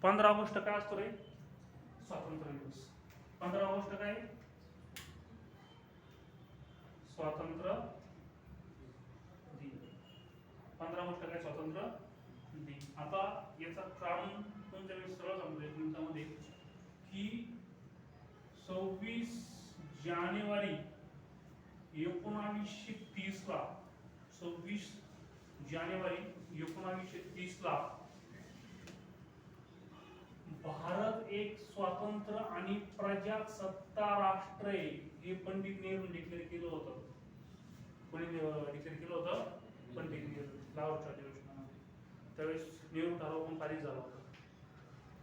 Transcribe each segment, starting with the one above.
15 August काय असतो रे? स्वातंत्र्य दिवस. 15 ऑगस्ट काय? स्वातंत्र्य दिन. 15 ऑगस्ट काय? स्वातंत्र्य दिन. आता याचा कारण तुमच्या वेळेस सरळ सांगतो एक मिनिटामध्ये की 26 जानेवारी 1930 ला 26 जानेवारी 1930 ला भारत एक स्वतंत्र आणि प्रजासत्ता राष्ट्र आहे हे पंडित नेहरू डिक्लेअर केलं होतं. कोणी डिक्लेअर केलं होतं? पंडित नेहरू लाहोरच्या अधिवेशनामध्ये. त्यावेळेस नेहरू ठराव पण पारित झाला होता.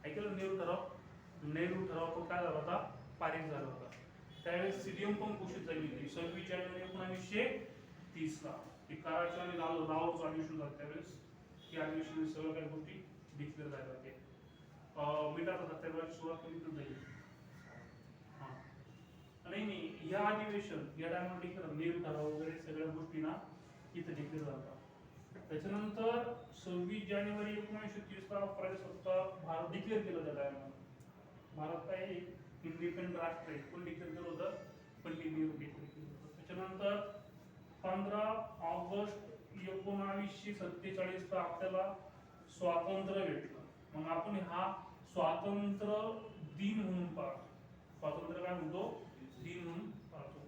ऐकलं? नेहरू ठराव पण काय झाला होता? पारित झाला होता. त्यावेळेस सीडीएम पण घोषित झाली होती 26 जानेवारी 1930 ला. कराची आणि लाहोरचं अधिवेशन झालं त्यावेळेस. या अधिवेशनात सगळ्या काही गोष्टी डिक्लेअर झाल्या होत्या. मिठाचा सत्याग्रहाची सुरुवात कधीतच झाली. नाही या अधिवेशन या टायमाला डिक्लेअर नेहरू ठराव वगैरे सगळ्या गोष्टी ना इथं डिक्लेअर झाला. त्याच्यानंतर 26 जानेवारी 1930 ला प्रजासत्ता भारत डिक्लेअर केलं त्या टायमाला. भारत काय इंडिपेंडंट राष्ट्र आहे. कोण डिक्लेअर केलं होतं? पंडित नेहरू डिक्लेअर केलं होतं. त्याच्यानंतर 15 ऑगस्ट 1947 ला आपल्याला स्वातंत्र्य भेटलं. मग आपण हा स्वातंत्र्य दिन म्हणून पाळतो. स्वातंत्र्य काय म्हणतो? दिन म्हणून पाळतो.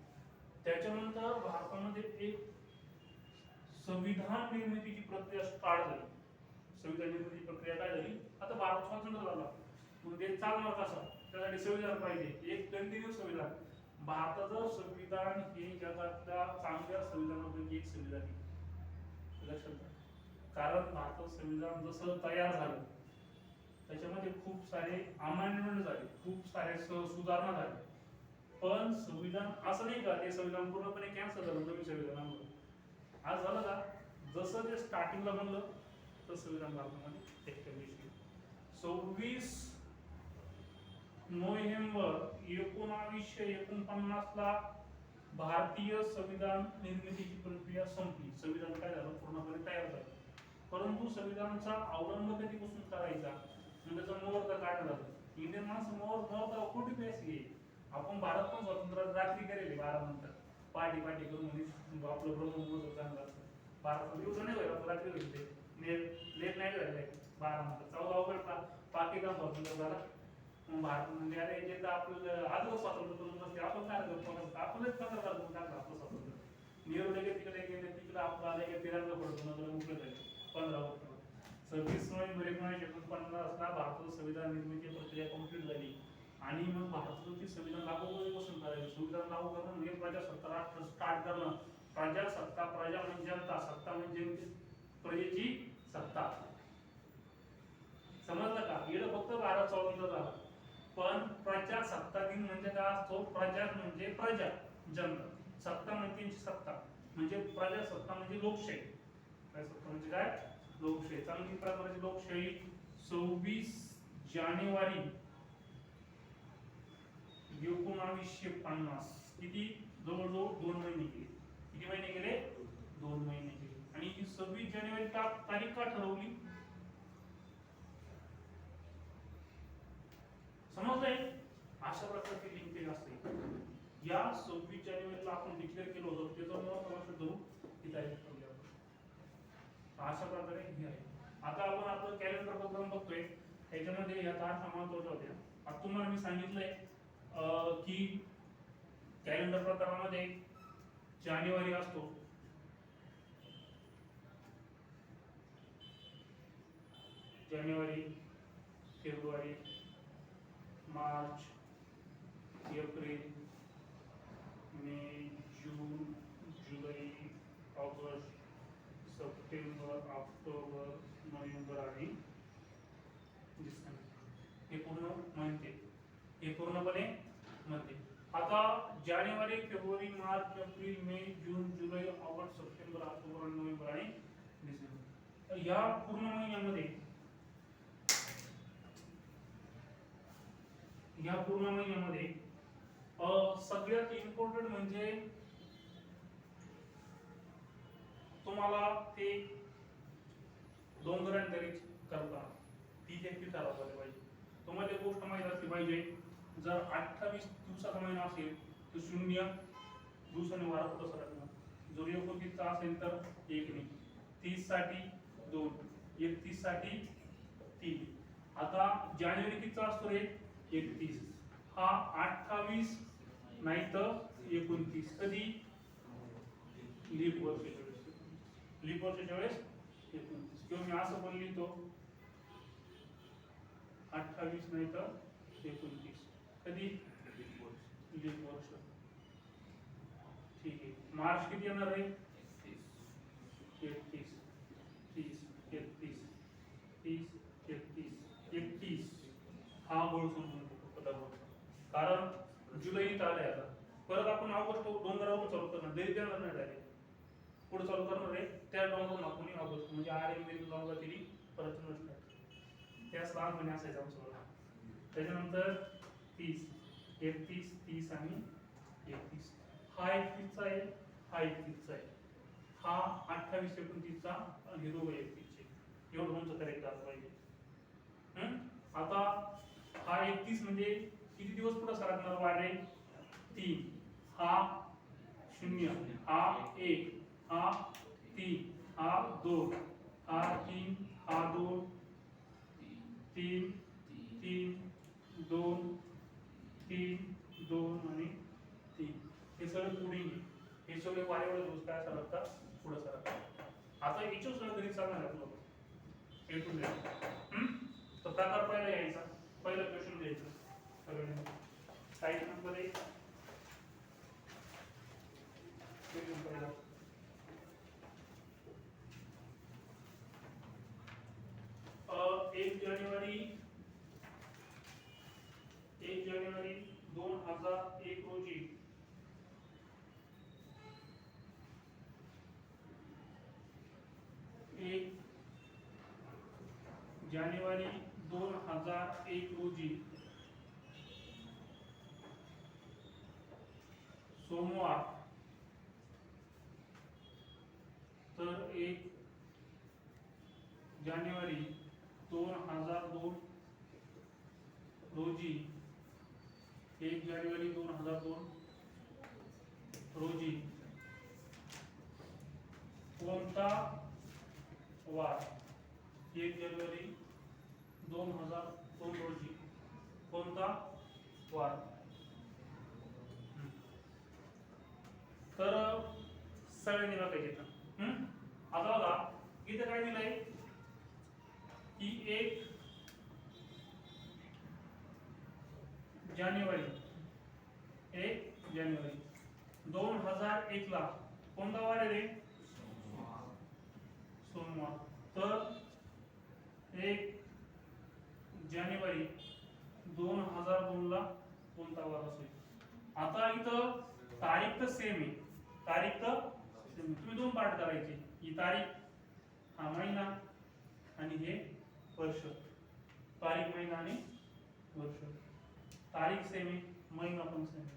त्याच्यानंतर भारतामध्ये एक संविधान निर्मितीची प्रक्रिया स्टार्ट झाली. संविधान निर्मितीची प्रक्रिया काय झाली? आता भारत स्वतंत्र झाला म्हणजे चालणार कसा? त्यासाठी संविधान पाहिजे. एक कंटिन्यू संविधान. भारताचं संविधान हे जगातल्या चांगल्या संविधानापैकी एक संविधान आहे. लक्षात घ्या. कारण भारताचं संविधान जसं तयार झालं त्याच्यामध्ये खूप सारे अमेंडमेंट झाले, खूप सारे सुधारणा झाल्या. पण संविधान असं नाही का ते संविधान पूर्णपणे कॅन्सल झालं नवीन संविधानामुळे. आज झालं का? जसं ते स्टार्टिंगला बनलं तर संविधान भारतामध्ये एस्टॅब्लिश केलं. 26 नोव्हेंबर 1949 ला भारतीय संविधान निर्मितीची प्रक्रिया संपली. संविधान काय झालं? पूर्णपणे तयार झालं. परंतु संविधानाचा अवलंब कधीपासून करायचा? त्याचा मुहूर्त काढला झालं. इंडियन माणसं मुहूर्त कुठे पैसे आपण भारत पण स्वतंत्र रात्री करेल 12 नंतर पार्टी करून म्हणजे आपलं ब्रह्ममुहूर्त चांगला असतं. भारतात दिवस नाही व्हायला रात्री होते लेट नाईट व्हायला 12 नंतर. 14 ऑगस्ट पाकिस्तान स्वतंत्र झाला. मग भारत म्हणजे अरे जे तर आपलं आजच स्वातंत्र्य करून नसते आपण काय करतो? आपणच 15 तारखेला टाकलं आपलं स्वातंत्र्य. नेहरू लगेच तिकडे गेले, तिकडे आपला लगेच तिरंगा पडतो नंतर मोकळे झाले 15 ऑगस्ट. 26 नोव्हेंबर 1949 ला भारताचं संविधान निर्मिती प्रक्रिया कंप्लीट झाली. आणि मग भारताचं ते संविधान लागू कधीपासून करायचं? संविधान लागू करणं म्हणजे प्रजासत्ता राष्ट्र स्टार्ट करणं. प्रजासत्ता, प्रजा म्हणजे जनता, सत्ता म्हणजे प्रजेची सत्ता. समजलं का? इकडे फक्त भारत स्वतंत्र झाला. पण प्रजासत्ता दिन म्हणजे काय असतो? प्रजा म्हणजे प्रजा, जनता. सत्ता म्हणजे सत्ता म्हणजे प्रजासत्ता म्हणजे लोकशाही. प्रजासत्ता म्हणजे काय? लोकशाही. चांगली प्रकारची लोकशाही. 26 जानेवारी 1950 किती? जवळजवळ 2 महिने गेले. किती महिने गेले? 2 महिने गेले. आणि ही 26 जानेवारी तारीख का ठरवली? समजलंय? अशा प्रकारची लिंकेज असते. या 26 जानेवारीला आपण डिक्लेअर केलं होतं त्याच्यामुळे लक्षात धरू ही तारीख ठरवली आपण. अशा प्रकारे हे आहे. आता आपण आपलं कॅलेंडर प्रोग्राम बघतोय. त्याच्यामध्ये या तारखा महत्वाच्या होत्या. आता तुम्हाला मी सांगितलंय की कॅलेंडर प्रकारामध्ये जानेवारी असतो. जानेवारी, फेब्रुवारी, मार्च, एप्रिल, मे, जून, जुलै, ऑगस्ट, सप्टेंबर, ऑक्टोबर, नोव्हेंबर आणि डिसेंबर. हे पूर्ण म्हणते. हे पूर्णपणे म्हणते. आता जानेवारी, फेब्रुवारी, मार्च, एप्रिल, मे, जून, जुलै, ऑगस्ट, सप्टेंबर, ऑक्टोबर, नोव्हेंबर आणि डिसेंबर या पूर्ण महिन्यामध्ये सगळ्यात इम्पॉर्टंट म्हणजे तुम्हाला ते डोंगरांतरी करता ती एक ठरवलं पाहिजे. गोष्ट माहित असली पाहिजे, जर 28 दिवसाचा महिना असेल तर 0 दिवसाने वारा पुढे सरकणार, जर 29 चा असेल तर 1 ने, 30 साठी 2, 31 साठी 3. आता जानेवारी कितीचा असतो रे? 31. हा 28 नाही तर 29. कधी? लीप वर्षाच्या वेळेस. लीप वर्षाच्या वेळेस 29. किंवा मी असं पण लिहितो 28 नाही तर 29. कधी? लीप वर्ष. ठीक आहे. मार्च किती येणार आहे? 31, 30, 31, 30, 31, 31. हा गोळ समजून घेतो. कारण जुलै इथं आलाय आता. परत आपण ऑगस्ट डोंगरावरून चालू करणार, देरी देणार नाही डायरेक्ट. पुढे चालू करणार आहे त्या डोंगरावरून आपण ऑगस्ट म्हणजे आर्यन डोंगर दिली परत स्टार्ट. त्याच लहानपणी असायचं आमचं. त्याच्यानंतर 30, 31, 30 आणि 31. हा 31 चा आहे, हा 31 चा आहे, हा 28, 29 चा आणि 31 चे. एवढं तुमचं करेक्ट असलं पाहिजे. आता हा 31 म्हणजे किती दिवस पुढे सरकणार वारे? 3. हा 0, हा 1, हा 3, हा 2, हा 3, हा 2, 3, 3, 2, 3, 2 आणि 3. हे सगळे पुढील, हे सगळे वारेवर दिवस काय सरकतात? पुढे सरकतात. आता याच्या सगळं घरी सांगणार आपलं येथून तर प्रकार पहिला यायचा, पहिला क्वेश्चन द्यायचं सगळ्यांनी. साईड नंबर 1 क्वेश्चन पहिला. एक जानेवारी 2001 रोजी जानेवारी 2001 रोजी सोमवार, तर 1 जानेवारी 2002 रोजी 1 जानेवारी 2002 रोजी कोणता वार? 1 जानेवारी 2002 रोजी कोणता वार? तर सगळ्यांनी बघायचे. आता बघा इथे काय दिलंय की 1 जानेवारी 2001 ला कोणता वार आहे रे? सोमवार. तर 1 जानेवारी 2002 ला कोणता वार असेल? आता इथं तारीख तर सेम आहे, तारीख तर सेम. तुम्ही 2 पार्ट करायचे, ही तारीख, हा महिना आणि हे वर्ष. तारीख, महिना आणि वर्ष. तारीख सेम आहे, महिना पण सेम आहे.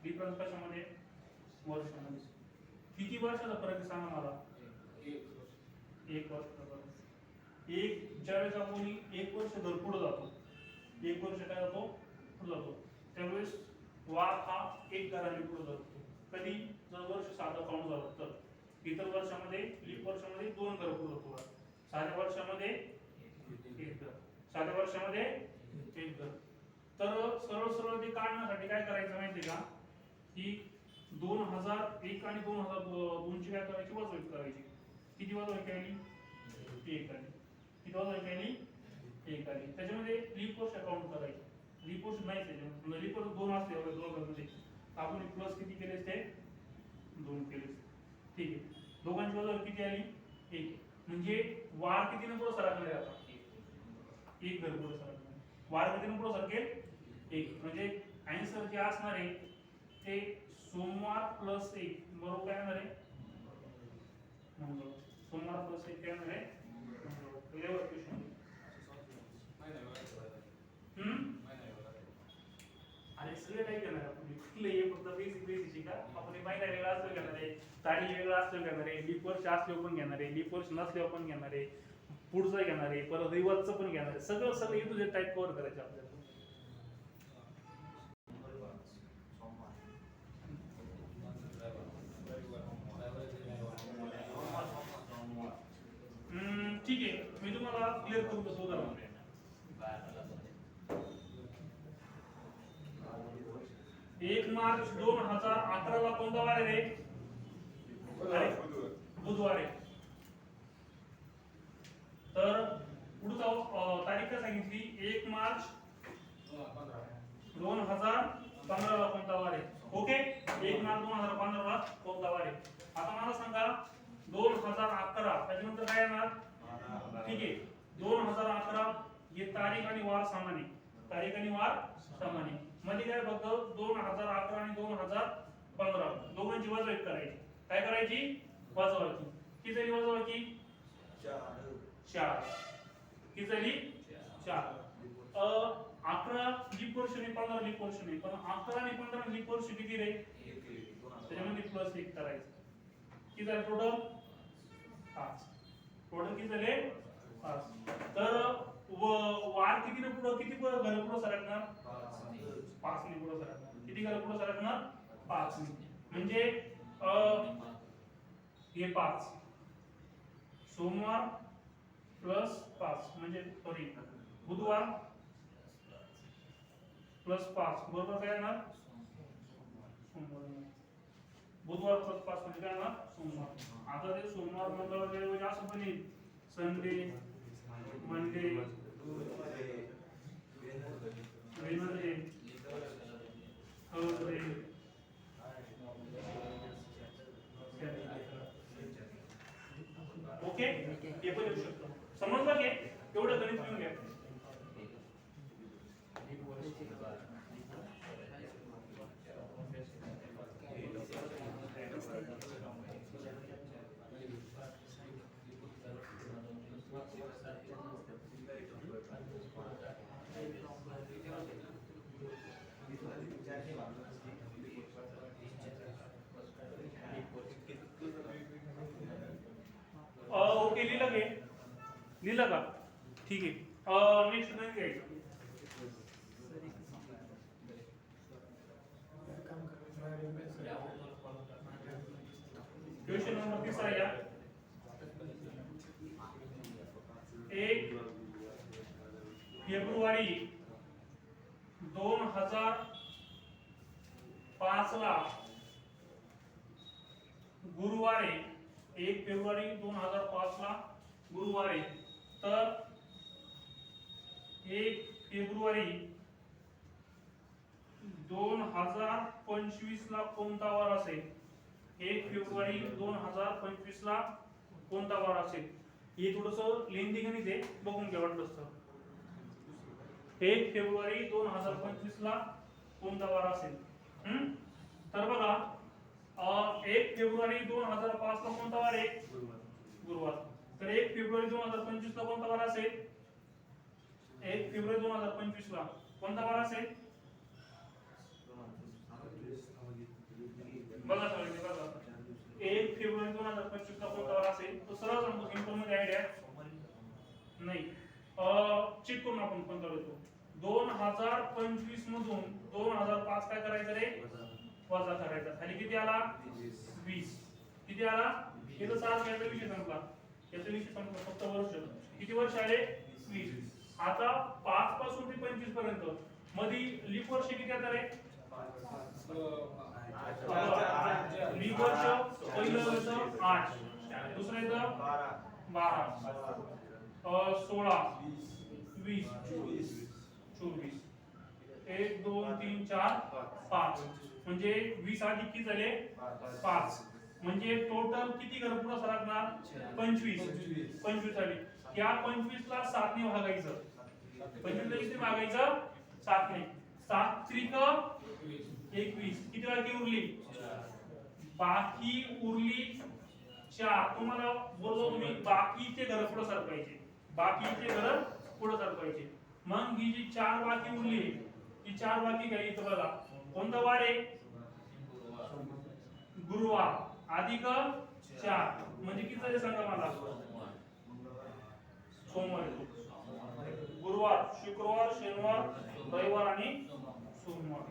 डिफरन्स कशामध्ये? वर्षामध्ये. किती वर्षाचा फरक आहे सांगा मला? 1 वर्षाचा फरक. ज्यावेळेस आपण 1 वर्ष जर पुढे जातो, 1 वर्ष काय जातो? पुढे जातो, त्यावेळेस वार हा 1 घराने पुढे जातो. कधी? जर वर्ष साधं काउंट झालं तर. इतर वर्षामध्ये, लीप वर्षामध्ये 2 घर पुढे जातो. साध्या वर्षामध्ये 1 घर, साध्या वर्षामध्ये 1 घर. तर सरळ सरळ ते काढण्यासाठी काय करायचं माहिती का? की 2001 आणि 2002 ची काय करायची? वजाबाकी करायची. किती वजाबाकी आली? 1 आली. किती वजाबाकी आली? 1 आली. त्याच्यामध्ये लीप वर्ष काउंट करायची. लीप वर्ष नाही त्याच्यामध्ये, लीप वर्ष 2 असते दोघांमध्ये, आपण प्लस किती केले? ते 2 केले. ठीक आहे. दोघांची वजाबाकी किती आली? 1. म्हणजे वार कितीने पुढे सरकणार आता? 1 घर पुढे सरकणार. वार कितीने पुढे सरकेल? 1. म्हणजे आन्सर जे असणार आहे ते सोमवार प्लस 1 बरोबर काय येणार आहे? मंगळवार. सोमवार प्लस 1 काय येणार आहे? मंगळवार. Clear question. अरे सगळे काही घेणार आपण, फक्त बेसिक शिका. आपण महिना वेगळा असतो घेणार आहे, तारीख वेगळा असतो घेणार आहे, लीप वर्ष असल्यावर पण घेणार आहे, लीप वर्ष नसल्यावर पण घेणार आहे, पुढचं घेणार आहे, परत रिवर्सचं पण घेणार आहे. सगळं इथून टाईप कव्हर करायचं आपल्याला. ठीक आहे, मी तुम्हाला क्लिअर करून देतो उदाहरण. 1 मार्च 2011 ला कोणता वार आहे रे? अरे बुधवार आहे. तर पुढचा तारीख काय सांगितली? 1 मार्च 2015 ला कोणता वार आहे? ओके, 1 मार्च 2015 ला कोणता वार आहे? आता मला सांगा 2011 त्याच्यानंतर काय येणार? ठीक आहे, 2011 हे तारीख आणि वार समान आहे. तारीख आणि वार समान आहे. मध्ये काय फक्त 2011 आणि 2015 दोघांची वजाबाकी करायची. काय करायची? वजाबाकी. किती झाली वजाबाकी? 4. किती झाली? 4. 11 लीप वर्ष नाही, 15 लीप वर्ष नाही, पण 11 आणि 15 लीप वर्ष किती रे? त्याच्यामध्ये प्लस 1 करायचं. किती झालं टोटल? 5. टोटल किती झाले? 5. तर वार किती ने पुढे किती घर पुढे सरकणार? 5 ने पुढे सरकणार. किती घर पुढे सरकणार? 5 ने. म्हणजे हे 5 सोमवार प्लस 5 म्हणजे सॉरी बुधवार प्लस 5 बरोबर काय येणार? सोमवार. बुधवार प्लस 5 म्हणजे काय येणार? सोमवार. आता ते सोमवार मंगळवार म्हणजे असं पण येईल Sunday Monday Wednesday Thursday okay, हे पण येऊ शकतो. समजलं की एवढं गणित लिहून घ्या. ओके, लिहिलं घे, लिहिलं का? ठीक आहे. नेक्स्ट गणित घ्यायचं. क्वेश्चन नंबर 3 या. 1 फेब्रुवारी 2005 ला गुरुवारी 1 फेब्रुवारी 2005 ला गुरुवारी तर 1 फेब्रुवारी 2025 ला कोणता वार असेल? 1 फेब्रुवारी 2025 ला कोणता वार असेल? हे थोडंसं लेंदी गणित आहे, बघून घ्या वाटलं तर. 1 फेब्रुवारी 2025 ला कोणता वार असेल? तर बघा 1 फेब्रुवारी 2005 ला कोणता वार आहे? गुरुवार. तर 1 फेब्रुवारी 2025 ला कोणता वार असेल? 1 फेब्रुवारी 2025 ला कोणता वार असेल? बघा सगळे बघा. 1 फेब्रुवारी 2025 ला कोणता वार असेल? तो सरळ सांगतो, सिंपल मध्ये आयडिया नाही. चेक करून आपण कोणता येतो. 2025 मधून 2005 काय करायचं रे? वजा करायचा. खाली किती आला? 20. किती आला? हे तर 7 याचा विषय संपला. याचा विषय संपला. फक्त वर्ष. किती वर्ष आले? 20. आता 5 पासून ते 25 पर्यंत मध्ये लीप वर्ष किती आता रे? लीप वर्ष पहिलं वर्ष 8, दुसरं येतं 12, 16, 20, 24. 1 2 3 4 5 म्हणजे 20 अधिक किती झाले? 5. म्हणजे टोटल किती घर पुढे सरकणार? 25. 25 झाले. या 25 ला 7 ने भागायचं. 25 ला किती भागायचं? 7 ने. 7 त्रिक 21. किती बाकी उरली? बाकी उरली 4. तुम्हाला बोललो मी बाकीचे घर पुढे सरकायचे. बाकीचे घर पुढे सरकायचे. मग ही जी 4 बाकी उरली ती 4 बाकी घ्या. इथं बघा कोणता वार आहे? गुरुवार अधिक 4 म्हणजे किती झाले सांगा मला? सोमवार. गुरुवार, शुक्रवार, शनिवार, रविवार आणि सोमवार.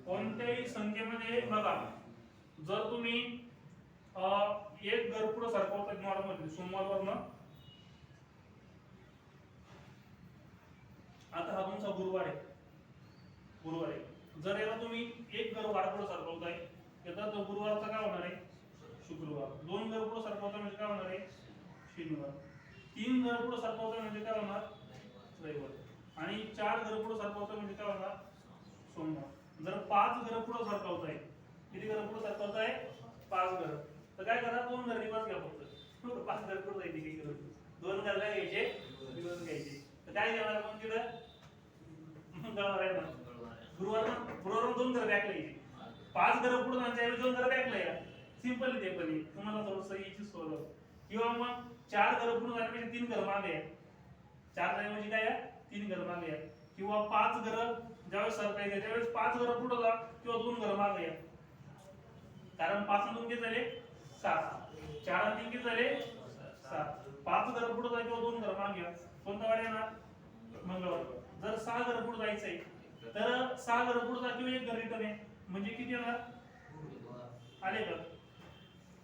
कोणत्याही संख्येमध्ये बघा जर तुम्ही एक घर पुढे सरकवतात नॉर्मली सोमवारवरनं. आता हा तुमचा गुरुवार आहे, गुरुवार आहे. जर याला तुम्ही एक घर वार पुढे सरकवताय तर तो गुरुवारचा काय होणार आहे? शुक्रवार. दोन घर पुढे सरकवताय म्हणजे काय होणार आहे? शनिवार. तीन घर पुढे सरकवताय म्हणजे काय होणार? रविवार. आणि चार घर पुढे सरकवताय म्हणजे काय होणार? सोमवार. जर पाच घर पुढे सरकवताय, किती घर पुढे सरकवताय? पाच घर. तर काय करा, दोन घर रिवर्स घ्या फक्त. पाच घर पुढे जायचे काही गरज नाही. दोन घर काय घ्यायचे? रिवर्स घ्यायचे. तर काय घेणार आपण तिथं? मंगळवार आहे ना, गुरुवार. गुरुवार दोन घर बॅकला यायचे. पाच घर पुढे जाण्याच्या ऐवजी दोन घर बॅकला या. सिंपल ते पण तुम्हाला थोडंसं याची सोय. किंवा मग चार घर पुढे जाण्यापेक्षा तीन घर मागे या. चार ऐवजी काय या? तीन घर मागे या. किंवा पाच घर ज्यावेळेस सरकायचे त्यावेळेस पाच घर पुढे जा किंवा दोन घर मागे या. कारण पाच आणि दोन किती झाले? सात. चार आणि तीन किती झाले? सात. पाच घर पुढे जा किंवा दोन घर मागे या. कोणता वार येणार? मंगळवार. जर सहा घर पुढे जायचंय तर सहा घर पुढे जा किंवा एक घर रिटर्न आहे म्हणजे किती येणार? आले का?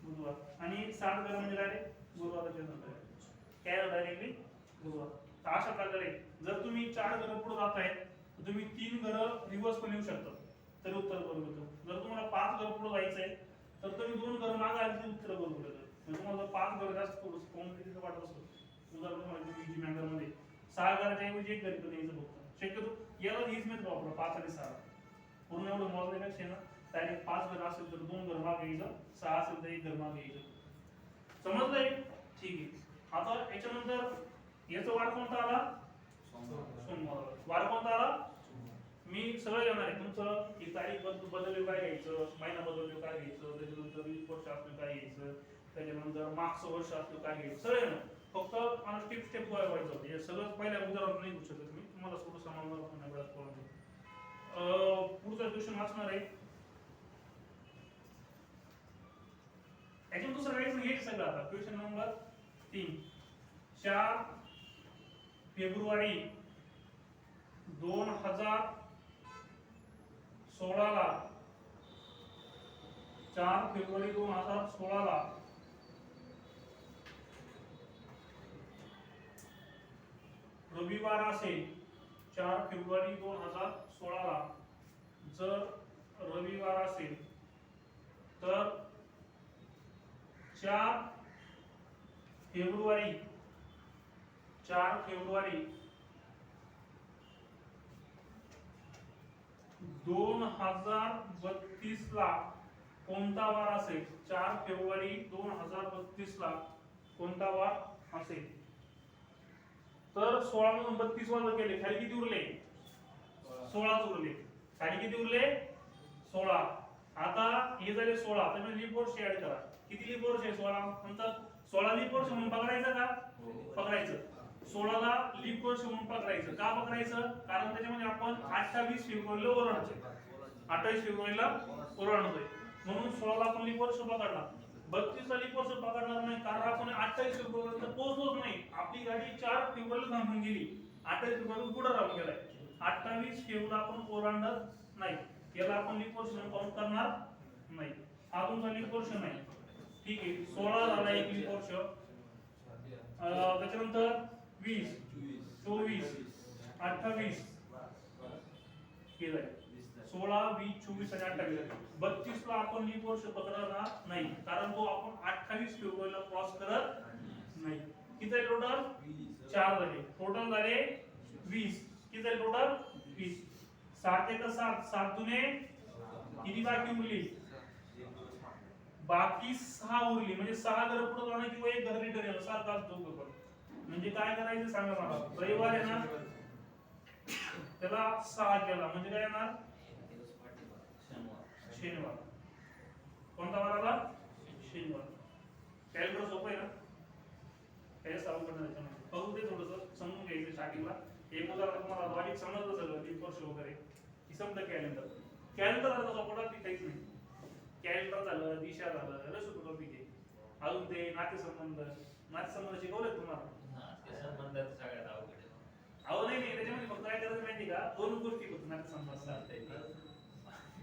बुधवार. आणि सात घर म्हणजे काय? गुरुवारच्या नंतर काय डायरेक्टली गुरुवार. तर अशा प्रकारे जर तुम्ही चार घर पुढे जाताय तर तुम्ही तीन घर रिव्हर्स पण येऊ शकता तरी उत्तर बरोबर होतं. जर तुम्हाला पाच घर पुढे जायचंय तर तुम्ही दोन घर मागे आले तरी उत्तर बरोबर होतं. म्हणजे तुम्हाला पाच घर जास्त थोडंसं कॉम्प्लिकेटेड वाटत असतं, उदाहरण म्हणजे जी मॅगर मध्ये सहा घराच्या ऐवजी एक घर रिटर्न यायचं फक्त. शक्यतो याला हीच मेथड वापरा, पाच आणि सहा. पूर्ण एवढं मोजण्यापेक्षा ना डायरेक्ट पाच घर असेल तर दोन घर मागे यायचं, सहा असेल तर एक घर मागे यायचं. समजलंय? ठीक आहे. आता याच्यानंतर याचा वार कोणता आला? सोमवार. वार कोणता आला? मी सगळं घेणार आहे. तुमचं ही तारीख बदलली काय घ्यायचं, महिना बदलली काय घ्यायचं, त्याच्यानंतर 20 वर्ष असलं काय घ्यायचं, त्याच्यानंतर मागचं वर्ष असलं काय घ्यायचं, सगळं ना. फक्त मला स्टेप स्टेप व्हायचं होतं. हे सगळं पहिल्या उदाहरण नाही घेऊ शकत मी, तुम्हाला थोडं समजणार पण नाही बऱ्याच पॉईंट. पुढचा क्वेश्चन वाचणार आहे. याच्यात दुसरं काहीच नाही, हेच सगळं. आता क्वेश्चन नंबर 3. 4 फेब्रुवारी 2016 ला 4 फेब्रुवारी 2016 ला रविवार असेल. 4 फेब्रुवारी 2016 ला जर रविवार असेल तर 4 फेब्रुवारी 2032 ला कोणता वार असेल? 4 फेब्रुवारी 2032 ला कोणता वार असेल? तर 16 मधून 32 वाजता केले, खाली किती उरले? 16 उरले. खाली किती उरले? 16. आता हे झाले 16. आता मी लीप वर्ष ऍड करा. किती लीप वर्ष आहे? 16. नंतर 16 लीप वर्ष म्हणून पकडायचं का? पकडायचं. 16 ला लीप वर्ष म्हणून पकडायचं. का पकडायचं? कारण त्याच्यामध्ये आपण 28 फेब्रुवारीला ओलांडतोय. 28 फेब्रुवारीला ओलांडतोय म्हणून 16 ला आपण लीप वर्ष पकडणार. 32 ला लीप वर्ष पकडणार नाही कारण आपण 28 फेब्रुवारीला पोहोचलोच नाही. आपली गाडी 4 फेब्रुवारीला थांबून गेली. 28 फेब्रुवारी पुढे राहून गेलाय. 28 फेब्रुवारीला आपण ओलांडत नाही. याला आपण लीप वर्ष म्हणून काउंट करणार नाही. हा तुमचा लीप वर्ष नाही. ठीक आहे. 16 झाला एक लीप वर्ष. त्याच्यानंतर 20, 24, 28 हे झाले. 16, 20, 24 आणि 28. 32 ला आपण लीप वर्ष पकडणार नाही कारण तो आपण 28 फेब्रुवारीला क्रॉस करत नाही. किती झाले टोटल? 4 झाले. टोटल झाले 20. किती झाले टोटल? 20. 7 एक 7, 7 दुने किती बाकी उरली? बाकी 6 उरली. म्हणजे 6 घर पुढे जाणं किंवा एक घर रिटर्न येणं 7 तास दोघं पण. म्हणजे काय करायचं सांगा मला. रविवार आहे ना त्याला 6 केला म्हणजे काय येणार? शनिवार. कोणता वार आला? शनिवार. कॅलेंडर सोपं आहे ना? काय सॉल्व करणार त्याच्यामध्ये बघू दे, थोडंसं समजून घ्यायचं स्टार्टिंगला. एक उदाहरण तुम्हाला लॉजिक समजलं सगळं, लीप वर्ष वगैरे की समजा कॅलेंडर. कॅलेंडर आता सोपा टॉपिक काहीच नाही. कॅलेंडर झालं, दिशा झालं, सगळं सोपं टॉपिक आहे. अजून ते नातेसंबंध शिकवले तुम्हाला? नातेसंबंधात सगळ्यात अवघड आहे. अहो नाही नाही, त्याच्यामध्ये फक्त काय करायचं माहिती का? 2 गोष्टी फक्त नातेसंबंध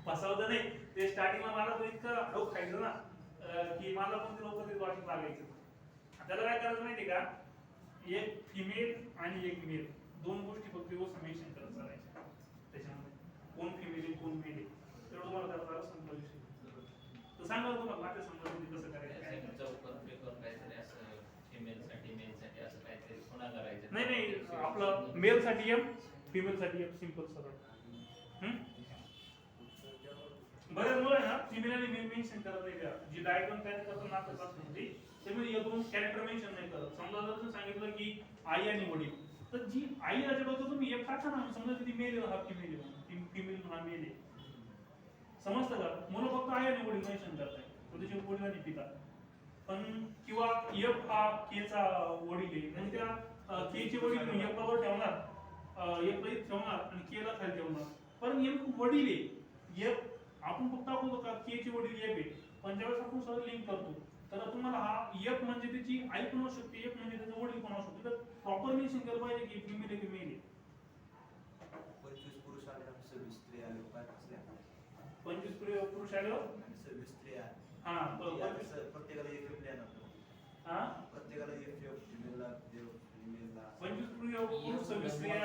फसवतं नाही. ते स्टार्टिंगला मला तो इतका डोक खायचं ना, की मला पण ते लोक ते वाटत लागायचं. त्याला काय करायचं माहितीये का, एक फिमेल आणि एक मेल दोन गोष्टी फक्त व्यवस्थित मेन्शन करत चालायच्या त्याच्यामध्ये, कोण फिमेल आहे कोण मेल आहे तेवढं तुम्हाला करता संपला विषय. तर सांगा तुम्हाला माझ्या समजा कसं करायचं काय नाही. चौकोन त्रिकोण काहीतरी असं फिमेलसाठी मेलसाठी असं काहीतरी पुन्हा करायचं. नाही आपलं मेल साठी एम फिमेल साठी एम सिंपल सरळ. बरेच मुलं आहे ना फिमेल आणि मेल मेन्शन करत नाही त्या जी डायग्राम तयार करताना आपल्या क्लासमध्ये त्यामध्ये एक दोन कॅरेक्टर मेन्शन नाही करत. समजा जर तुम्ही सांगितलं की आई आणि वडील, तर जी आई याच्या डोक्यात तुम्ही एक टाका ना, समजा ती मेल आहे हा फिमेल आहे, फिमेल हा मेल आहे, समजतं का. मुलं फक्त आई आणि वडील मेन्शन करताय, तर त्याचे वडील आणि पिता. पण किंवा एफ हा केचा वडील आहे, म्हणजे त्या केचे वडील तुम्ही एफ वर ठेवणार, एफ ला ठेवणार आणि केला खाली ठेवणार, पण एफ वडील आहे. एफ आपण फक्त आपण का केचे वडील एफ आहे, पण ज्यावेळेस आपण सरळ लिंक करतो तर तुम्हाला हा एफ म्हणजे त्याची आई पण असू शकते, एफ म्हणजे त्याचा वडील पण असू शकते. तर प्रॉपर मेन्शन केलं पाहिजे की फिमेल आहे की मेल आहे. 25 पुरुष आले आणि 26 स्त्रिया आल्या पाच असल्या 25 पुरुष आले आणि 26 स्त्रिया हा प्रत्येकाला एक एक प्लॅन आपलं. हा प्रत्येकाला एक फिमेलला फिमेलला 25 पुरुष 26 स्त्रिया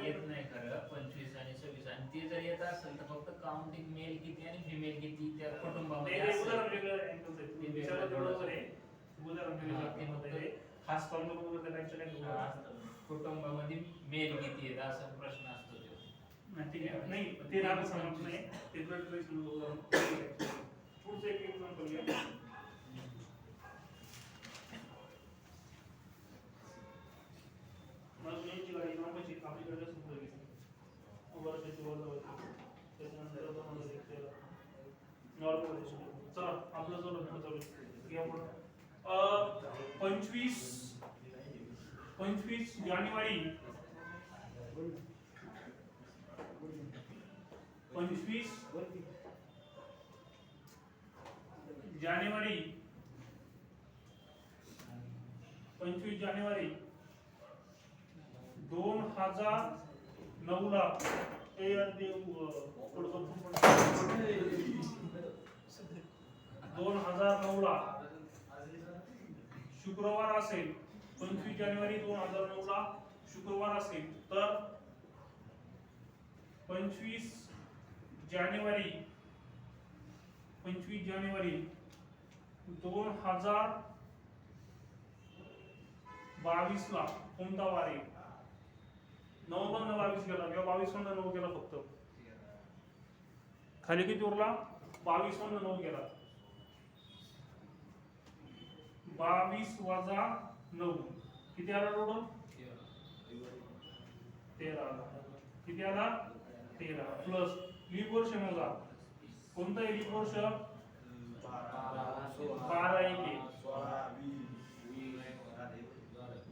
येत नाही खरं 25 आणि 26, आणि ते जर येत असेल तर फक्त काउंटिंग मेल किती आणि फिमेल किती त्या कुटुंबामध्ये नाही, असेल. उदाहरण वेगळं अँगल आहे. तुम्ही विचारलं तेवढं आहे. उदाहरण वेगळं खास करून वगैरे हा, कुटुंबामध्ये मेल किती आहेत असा प्रश्न असतो तो. नाही ठीक आहे. नाही ते नाव समजत नाही. ते ब्लड प्रेशर उदाहरण. पुढचं एक एक्झाम्पल घ्या. मजुनीची गाडी लांबची आपल्याकडे जास्त पुढे गेली. वर्षाची वर जायची. त्याच्यानंतर आपण घेतलेला नॉर्मल चला आपलं जो लग्न चालू आहे घ्या पुढं. 25 जानेवारी 25 जानेवारी 2009 ला ते देव 2009 ला शुक्रवार असेल, 25 जानेवारी 2009 ला शुक्रवार असेल तर 25 जानेवारी 2022 ला कोणता वार आहे? 9/22 गेला किंवा 22/9 गेला फक्त. खाली किती उरला? 22/9 गेला. 22 वजा 9 किती आला टोटल? 13 आला. किती आला? 13 प्लस लीप वर्ष मोजा. कोणतं आहे लीप वर्ष? 12 1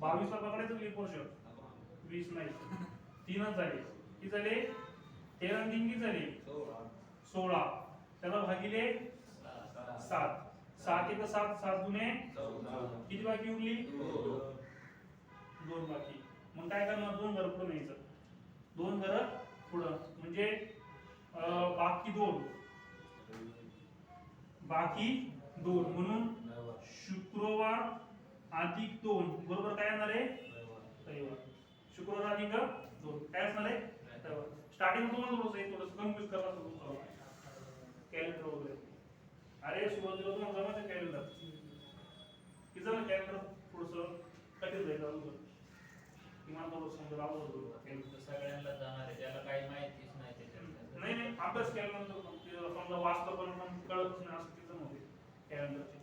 22 ला पकडायचं लीप वर्ष, 20 नाही, 3च झाले. किती झाले? 13 आणि 3 किती झाले? 16. त्याला भागिले 7. 7 1 7, 7 दुने किती बाकी उरली? 2 बाकी. मग काय करणार? 2 घर पुढे न्यायचं. 2 घर पुढं म्हणजे बाकी 2 म्हणून शुक्रवार अधिक 2 बरोबर काय येणार आहे? रविवार. शुक्रवार अधिक 2 काय असणार आहे? रविवार. स्टार्टिंग तुम्हाला थोडंसं कन्फ्युज करत असतो कॅलेंडर वगैरे. अरे सुरुवातीला तुम्हाला जमायचं कॅलेंडर की जरा कॅलेंडर थोडंसं कठीण जायचं अगोदर किमान थोडंसं समजा अवघड होतं. तर सगळ्यांना जाणार आहे, ज्याला काही माहितीच नाही त्याच्यात. नाही अभ्यास केल्यानंतर समजा वाचलं पण कळतच नाही असं तिथं नव्हते कॅलेंडरचे.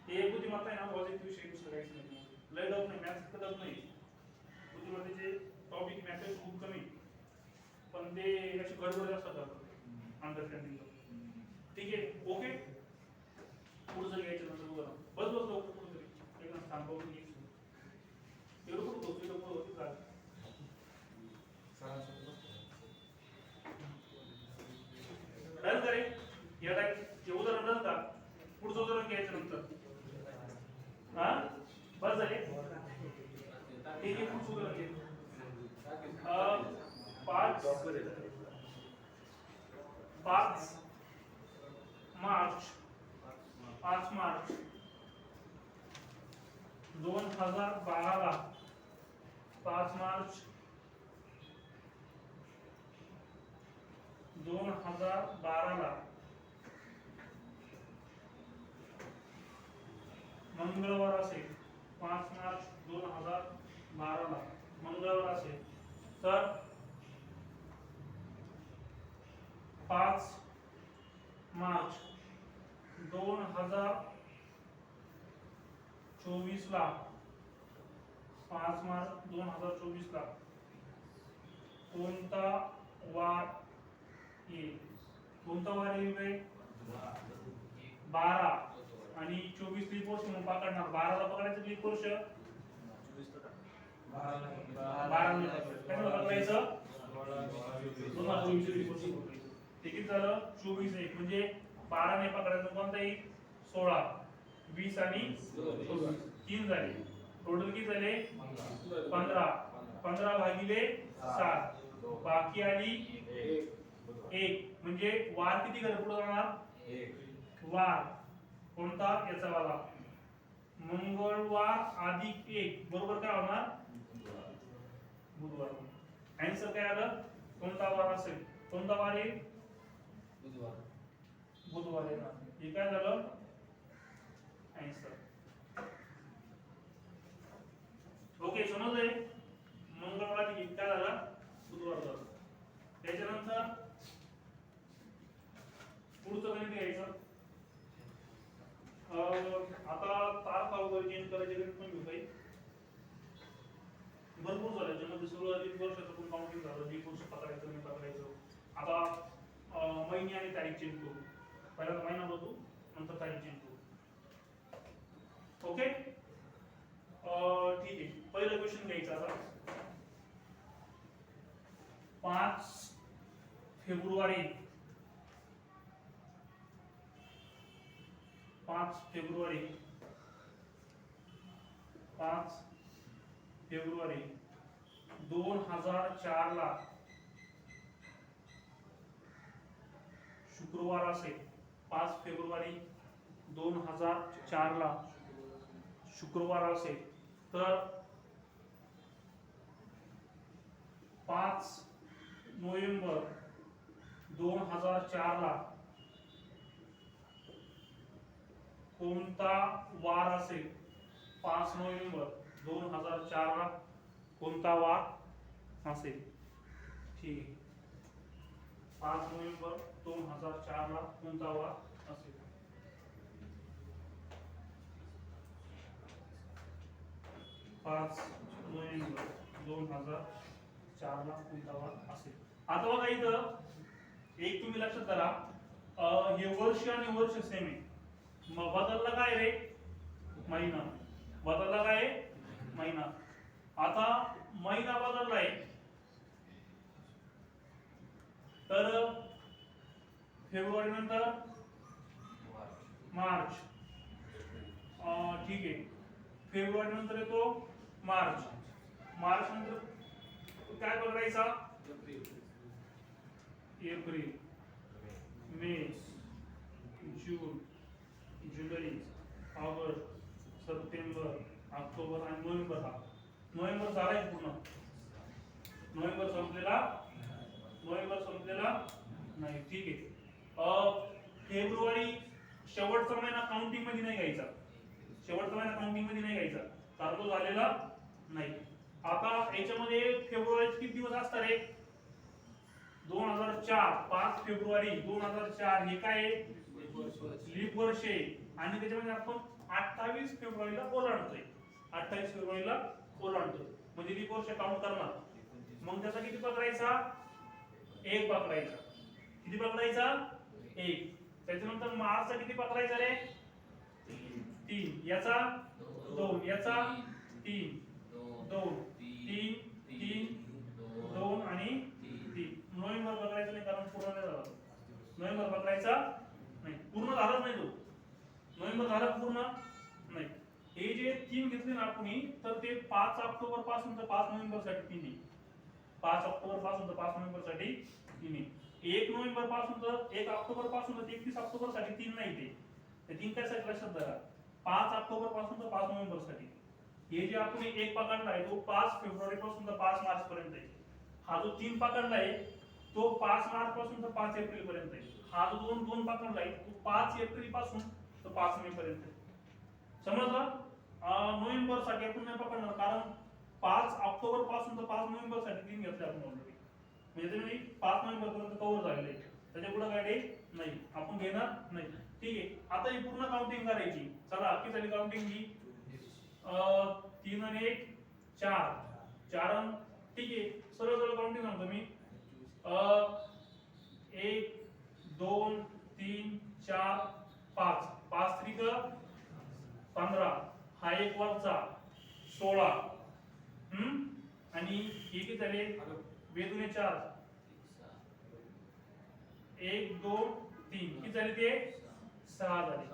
हे बुद्धिमत्ता आहे ना, पॉझिटिव्ह विषय दुसरं काहीच नाही. लय डब नाही, मॅथ्स डब नाही. बुद्धिमत्तेचे टॉपिक मॅथ्स खूप कमी, पण ते अशी गडबड जास्त करतात अंडरस्टँडिंगला. ठीक आहे, ओके. पुढचं घ्यायचं नंतर बघा. बस लवकर पुढे तरी एकदम थांबवून घ्यायचं. एवढं कुठं होतं पुढं होती का? डन करे या टाईप हे उदाहरण डन का? पुढचं उदाहरण घ्यायचं नंतर. हा बस झाले. ठीक आहे, पुढचं उदाहरण घे. 5 मार्च 2012 ला 5 मार्च 2012 ला मंगळवार असेल 5 मार्च 2012 ला मंगळवार असेल तर 5 मार्च 2024 ला 5 मार्च 2024 ला कोणता वार येईल? कोणता वार येईल बे? 12 आणि 24 लीप वर्ष म्हणून पकडणार. 12 ला पकडायचं लीप वर्ष 12 ला पकडायचं 2024 लीप वर्ष पकडायचं. ते किती झालं? 24 एक म्हणजे 12 ने पकडायचं कोणता येईल? 16 20 आणि 24 3 झाले. टोटल किती झाले? 15 15 भागिले 7 बाकी आली 1 म्हणजे वार किती घरी पुढे जाणार? वार कोणता? याचा वाला मंगळवार अधिक 1 बरोबर काय होणार? बुधवार. आन्सर काय आलं? कोणता वार असेल? कोणता वार येईल? बुधवार येणार. हे काय झालं? आन्सर. ओके समजले? मंगळवार अधिक काय झाला? बुधवार झाला. त्याच्यानंतर पुढचं गणित घ्यायचं. आता तारखा वगैरे चेंज करायचे गणित पण घेऊ काही. भरपूर झालं ज्यामध्ये सगळं लीप वर्षाचं पण काउंटिंग झालं. लीप वर्ष पकडायचं नाही पकडायचं. आता महिने आणि तारीख चेंज करू. पहिल्यांदा महिना बघू नंतर तारीख चेंज करू. ओके ठीक आहे. पहिलं क्वेश्चन घ्यायचं आता. 5 फेब्रुवारी 5 फेब्रुवारी 2004 ला शुक्रवार असेल. 5 फेब्रुवारी 2004 ला शुक्रवार असेल तर 5 नोव्हेंबर 2004 ला कोणता वार असेल? 5 नोव्हेंबर 2004 ला कोणता वार असेल? ठीक आहे. 5 नोव्हेंबर 2004 ला कोणता वार असेल? पाच नोव्हेंबर 2004 ला कोणता वार असेल? आता बघा इथं एक तुम्ही लक्षात धरा. हे वर्ष आणि वर्ष सेम आहे. मग बदलला काय रे? महिना. बदलला काय? महिना. आता महिना बदललाय तर फेब्रुवारी नंतर मार्च. ठीक आहे. फेब्रुवारी नंतर येतो मार्च. मार्च नंतर काय बघायचा? एप्रिल मे जून जुलै ऑगस्ट सप्टेंबर ऑक्टोबर आणि नोव्हेंबर. हा नोव्हेंबर झालाय पूर्ण. नोव्हेंबर संपलेला नाही. ठीक आहे. फेब्रुवारी शेवटचा महिना काउंटिंग मध्ये नाही घ्यायचा. शेवटचा महिना काउंटिंग मध्ये नाही घ्यायचा कारण तो झालेला नाही. आता याच्यामध्ये फेब्रुवारीचे किती दिवस असतात रे? 2004. 5 फेब्रुवारी 2004 हे काय आहे? लीप वर्ष आहे. आणि त्याच्यामध्ये आपण 28 फेब्रुवारीला ओलांडतोय. 28 फेब्रुवारीला ओलांडतोय म्हणजे लीप वर्ष काउंट करणार. मग त्याचा किती पकडायचा? 1 पकडायचा. किती पकडायचा? 1. त्याच्यानंतर मार्चचा किती पकडायचा रे? 3. याचा 2. याचा 3 2 3 3 2 आणि 3. नोव्हेंबर पकडायचा नाही कारण पूर्ण नाही झाला. नोव्हेंबर पकडायचा नाही. पूर्ण झालाच नाही तो. नोव्हेंबर झाला पूर्ण नाही. हे जे 3 घेतले ना आपण तर ते 5 ऑक्टोबर पासून तर 5 नोव्हेंबर साठी 3 आहे. 5 ऑक्टोबर पासून तर 5 नोव्हेंबर साठी 3 आहे. 1 नोव्हेंबर पासून तर 1 ऑक्टोबर पासून तर 31 ऑक्टोबर साठी 3 नाही. ते 3 काय साठी लक्षात धरा. 5 ऑक्टोबर पासून तर 5 नोव्हेंबर साठी हे जे आपण एक पकडला आहे तो 5 फेब्रुवारी पासून तर 5 मार्च पर्यंत आहे. हा जो 3 पकडला आहे तो 5 मार्च पासून तर 5 एप्रिल पर्यंत आहे. हा जो दोन पकडला आहे तो 5 एप्रिल पासून तर 5 मे पर्यंत आहे. समजलं? नोव्हेंबर साठी आपण नाही पकडणार कारण 5 ऑक्टोबर पासून तर 5 नोव्हेंबर साठी 3 घेतले आपण ऑलरेडी. म्हणजे तुम्ही 5 नोव्हेंबर पर्यंत कव्हर झालेले आहे. त्याच्या पुढे काय डे नाही आपण घेणार नाही. ठीक आहे. आता ही पूर्ण काउंटिंग करायची. चला किती झाली काउंटिंग ही 3 आणि 1 4 4 ठीक आहे. सरळ सरळ काउंटिंग सांगतो मी 1 2 3 4 5 5 त्रिक 15 हा एक वरचा 16 आणि हे किती झाले वेदुने 4 1 2 3 किती झाले ते 6 झाले.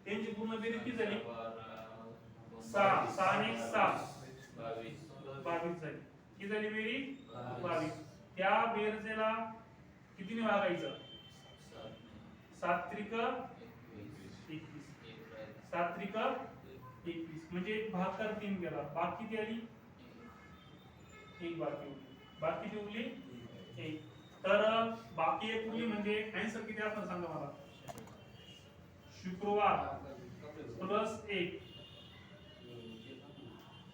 त्यांची पूर्ण बेरीज किती झाली 6 6 आणि 7 22 झाली. किती झाली बेरीज 22. त्या बेरजेला कितीने भागायचं 7 त्रिक 21 7 त्रिक 21 म्हणजे भाग कर 3 गेला. बाकी किती आली 1 बाकी उरली. बाकी किती उरली 1. तर बाकी 1 उरली म्हणजे आन्सर किती असणार सांगा मला. शुक्रवार प्लस 1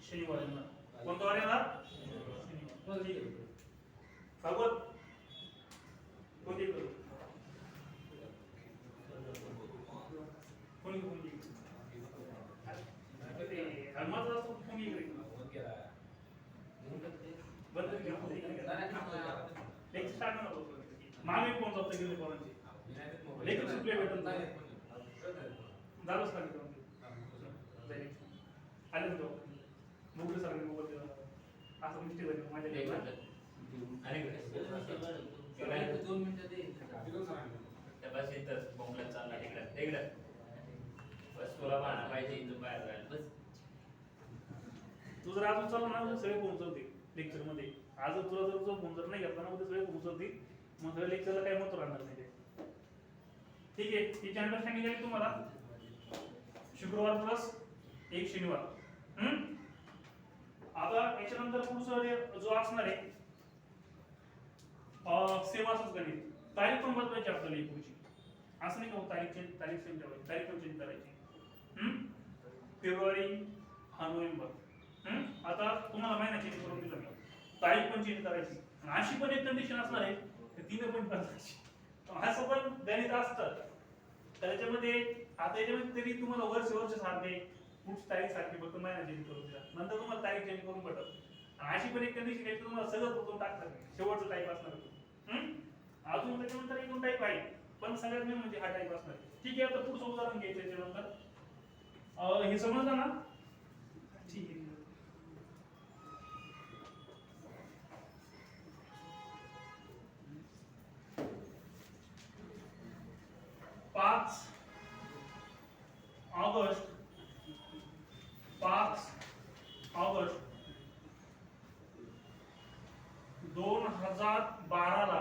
शनिवार येणार. कोणता वार येणार शनिवार. भागवत कोणती करू कोणी कोणती हनुमान असतो कोणी इकडे बंद लेक्चर स्टार्ट नको मागे कोण जातं गेले कोणाचे लेक्चर सुटले भेटत नाही झालंच लागेल आले तो मोकळे सारखे मोबाईल दिला असं मिस्टेक झाली माझ्या दोन मिनिटं दे त्या बस येतच बोंबला चालला तिकडं बस तुला पाहणं पाहिजे इथं बाहेर जायला बस. तू जर अजून चालू ना सगळे पोहोचवते लेक्चर मध्ये. आज तुला जर फोन जर नाही घेतला ना उद्या सगळे पोहोचवते मग सगळ्या लेक्चरला काही महत्व राहणार नाही ते. ठीक आहे. तिची अंडरस्टँडिंग झाली तुम्हाला. शुक्रवार प्लस 1 शनिवार. आता याच्यानंतर पुढचं जो असणार आहे सेम असंच गणित. तारीख पण बदलायची आपल्याला ही पुढची. असं नाही का तारीख चेंज ठेवायची तारीख पण चेंज करायची. फेब्रुवारी हा नोव्हेंबर. आता तुम्हाला महिना चेंज करून दिला मी. तारीख पण चेंज करायची आणि अशी पण एक कंडिशन असणार आहे की 3 पण बदलायची. असं पण गणित असतं. तर याच्यामध्ये आता याच्यामध्ये तरी तुम्हाला वर्ष सारखे पुढची तारीख सारखी फक्त महिना चेंज करून दिला. नंतर तुम्हाला तारीख चेंज करून पडत. अशी पण एक कंडिशन आहे तुम्हाला सगळं बदलून टाकतात. शेवटचा टाईप असणार. अजून त्याच्यानंतर 1-2 टाईप आहे पण सगळ्यात मेन म्हणजे हा टाईप असणार. ठीक आहे. आता पुढचं उदाहरण घ्यायचं त्याच्यानंतर हे समजलं ना. ठीक आहे. ऑगस्ट 2012 ला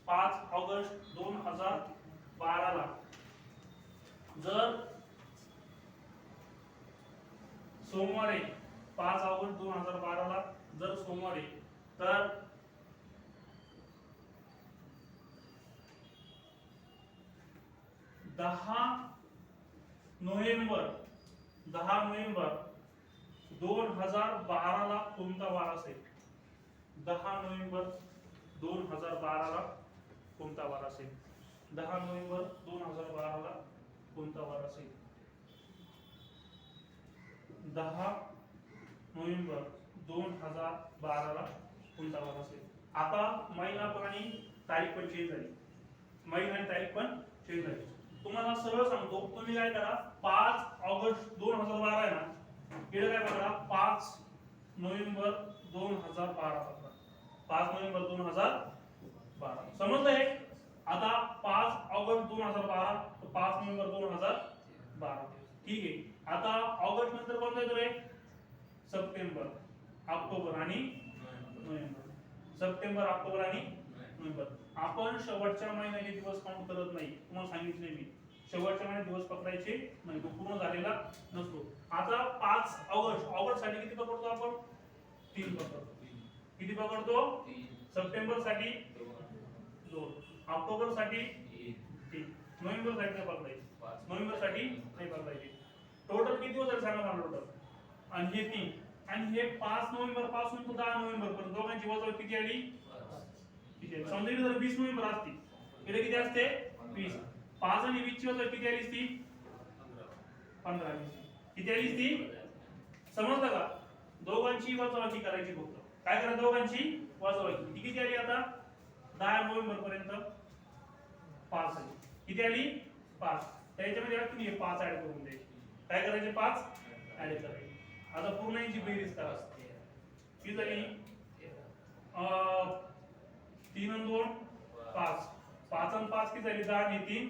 5 ऑगस्ट 2012 ला जर सोमवारी 5 ऑगस्ट 2012 ला जर सोमवारी तर 10 नोव्हेंबर 2012 ला कोणता वार असेल. 10 नोव्हेंबर 2012 ला कोणता वार असेल. 10 नोव्हेंबर 2012 ला कोणता वार असेल. 10 नोव्हेंबर 2012 ला कोणता वार असेल. आता महिना पण आणि तारीख पण चेंज झाली. महिना आणि तारीख पण चेंज झाली. तुम्हाला सरळ सांगतो तुम्ही काय करा 5 ऑगस्ट 2012 आहे ना इकडे काय बघा 5 नोव्हेंबर 2012 बघा 5 नोव्हेंबर 2012 समजलं हे. आता 5 ऑगस्ट 2012 तो 5 नोव्हेंबर 2012 ठीक आहे. आता ऑगस्ट नंतर कोणता येतो रे सप्टेंबर ऑक्टोबर आणि नोव्हेंबर. सप्टेंबर ऑक्टोबर आणि नोव्हेंबर. आपण शेवटच्या महिन्याचे दिवस काउंट करत नाही. तुम्हाला सांगितले मी शेवटच्या महिन्यात दिवस पकडायचे नाही. तो पूर्ण झालेला नसतो. आता 5 ऑगस्ट साठी किती पकडतो आपण 3 पकडतो. किती पकडतो? सप्टेंबर साठी 2, ऑक्टोबर साठी 3, नोव्हेंबर साठी नाही पकडायचे, नोव्हेंबर साठी नाही पकडायचे. टोटल किती होतं सांगा मला टोटल. आणि हे 3 आणि हे 5 नोव्हेंबर पासून तर 10 नोव्हेंबर पर्यंत दोघांची वजावट किती आली? किती आली? समजा इकडे जर 20 नोव्हेंबर असती, इकडे किती असते 20. 5 आणि 20 ची वजावट किती आली असती? 15 आली. किती आली असती? समजलं का? दोघांची वजाबाकी करायची फक्त. काय करा? दोघांची वजाबाकी. किती आली आता? 10 नोव्हेंबर पर्यंत 5 आली. किती आली? 5. त्याच्यामध्ये तुम्ही हे 5 ऍड करून द्यायचे. काय करायचे? 5 ऍड करायचे. आता पूर्ण यांची बेरीज करा. किती झाली? 3 आणि 2 5. 5 आणि 5 किती झाली? 10 आणि 3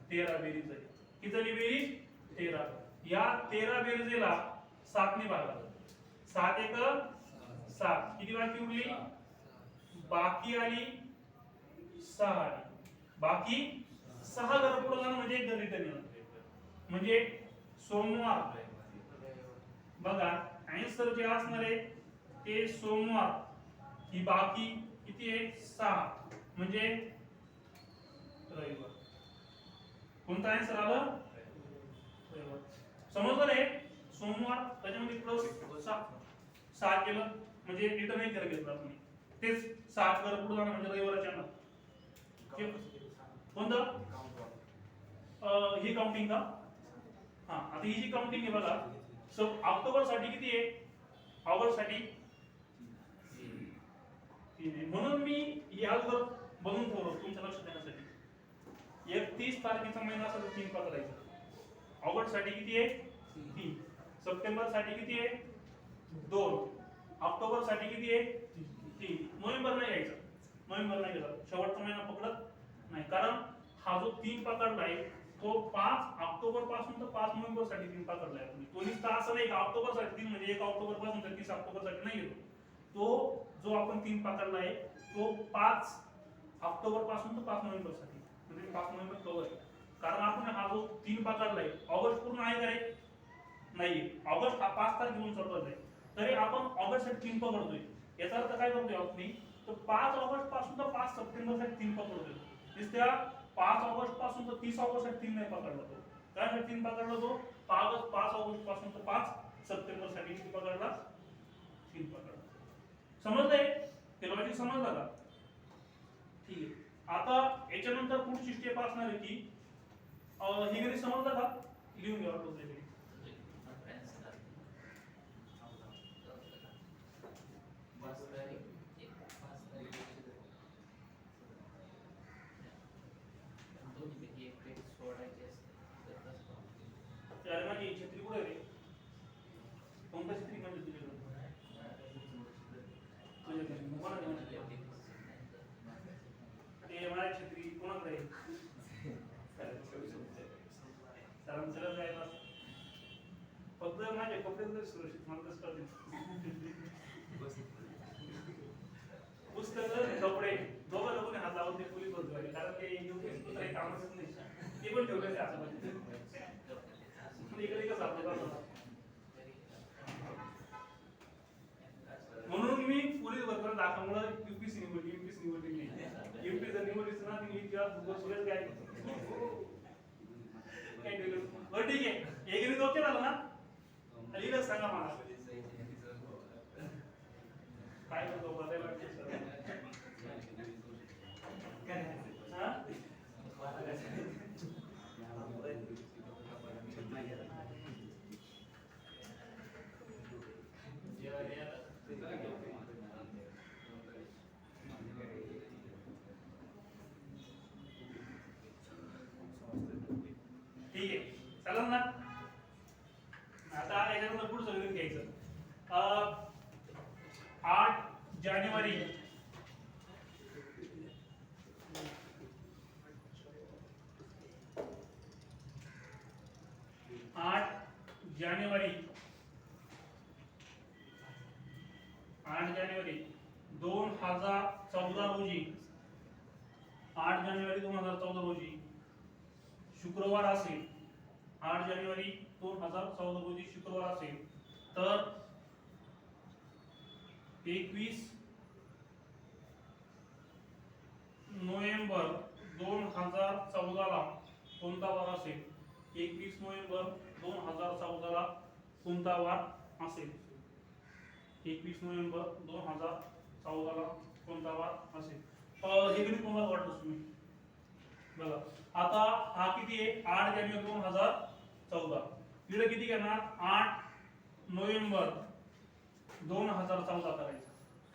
13 बेरीज झाली. किती झाली बेरीज? 13. या 13 बेरीजला 7 ने भागा. 7 एक 7. किती बाकी उरली? बाकी आली 6 आली. बाकी 6 घर पुढे जाणं म्हणजे एक घर रिटर्न येणं. म्हणजे सोमवार बघा आन्सर जे असणार आहे ते सोमवार. ही बाकी किती आहे? 6 म्हणजे रविवार. कोणता आन्सर आलं? रविवार. समजलं रे? सोमवार त्याच्यामध्ये प्लस 6 केलं म्हणजे रिटर्न एक घर घेतलं आपण. तेच 7 घर पुढे जाणं म्हणजे रविवारच्या ना. कोणतं? ही काउंटिंग का? हा आता ही जी काउंटिंग आहे बघा. सो ऑक्टोबर साठी किती आहे? ऑगस्ट साठी 3 आहे. म्हणून मी यावर बनवून ठेवलं तुमच्या लक्षात येण्यासाठी. 31 तारखेचा महिना असेल तर 3 पकडायचं. ऑगस्ट साठी किती आहे? 3. सप्टेंबर साठी किती आहे? 2. ऑक्टोबर साठी किती आहे? 3. नोव्हेंबर नाही घ्यायचा. नोव्हेंबर नाही घ्यायचा. शेवटचा महिना पकडत नाही कारण हा जो 3 पकडलाय तो 5 ऑक्टोबर पासून तर 5 नोव्हेंबर साठी 3 पकडलाय आपण. तो निस्ता असं नाही का ऑक्टोबर साठी 3 म्हणजे 1 ऑक्टोबर पासून तर 30 ऑक्टोबर साठी नाही येतो. तो जो आपण 3 पकडलाय तो 5 ऑक्टोबर पासून तर 5 नोव्हेंबर साठी म्हणजे 5 नोव्हेंबर कव्हर आहे. कारण आपण हा जो 3 पकडलाय ऑगस्ट पूर्ण आहे का रे? नाही. ऑगस्ट हा 5 तारखेपासून चालू आहे. तरी आपण ऑगस्ट साठी 3 पकडतोय. याचा अर्थ काय करतोय आपण? तर 5 ऑगस्ट पासून तर 5 सप्टेंबर साठी 3 पकडतोय. नुसत्या 5 ऑगस्ट पासून तर 30 ऑगस्ट साठी 3 नाही पकडला तो. काय साठी 3 पकडला तो? 5 ऑगस्ट पासून तर 5 सप्टेंबर साठी किती पकडला? 3 पकडला. समजलंय? ते लॉजिक समजलं का? ठीक आहे. आता याच्यानंतर पुढची स्टेप असणार आहे की हे घरी समजलं का? लिहून घ्यावं लागतं. अरे माझी छत्री कुठे रे? कोणता छत्री म्हणजे तुझ्याकडे? ते माझी छत्री कोणाकडे आहे? सरांचं जायला फक्त माझे कपडे तरी सुरक्षित मला कसं करते. पुस्तक कपडे दोघं लोकांनी हात लावून ते पोलीस बसवायचे कारण ते काही कामच नाही. ते पण ठेवलेले असं इकडे कसं आपलं. म्हणून मी पोलीस भरताना दाखवलं यूपीसी निवडली नाही. यूपी जर निवडलीच ना ती सुरेश काय बरं ठीक आहे. एक ओके झालं ना? लिहिलं सांगा मला काय करतो बदलायला ठीक आहे. चालेल ना? आता याच्यानंतर पुढचं लिहून घ्यायचं. 8 जानेवारी 8 जानेवारी 2014 रोजी 8 जानेवारी 2014 रोजी शुक्रवार असेल. 8 जानेवारी 2014 रोजी शुक्रवार असेल तर 21 नोव्हेंबर 2014 ला कोणता वार असेल? 21 नोव्हेंबर 2014 ला कोणता वार असेल? 21 नोव्हेंबर 2014 ला कोणता वार असेल? हे गणित तुम्हाला वाटतं तुम्ही बघा. आता हा किती आहे? 8 जानेवारी 2014. इकडे किती घेणार? 8 नोव्हेंबर 2014 करायचं.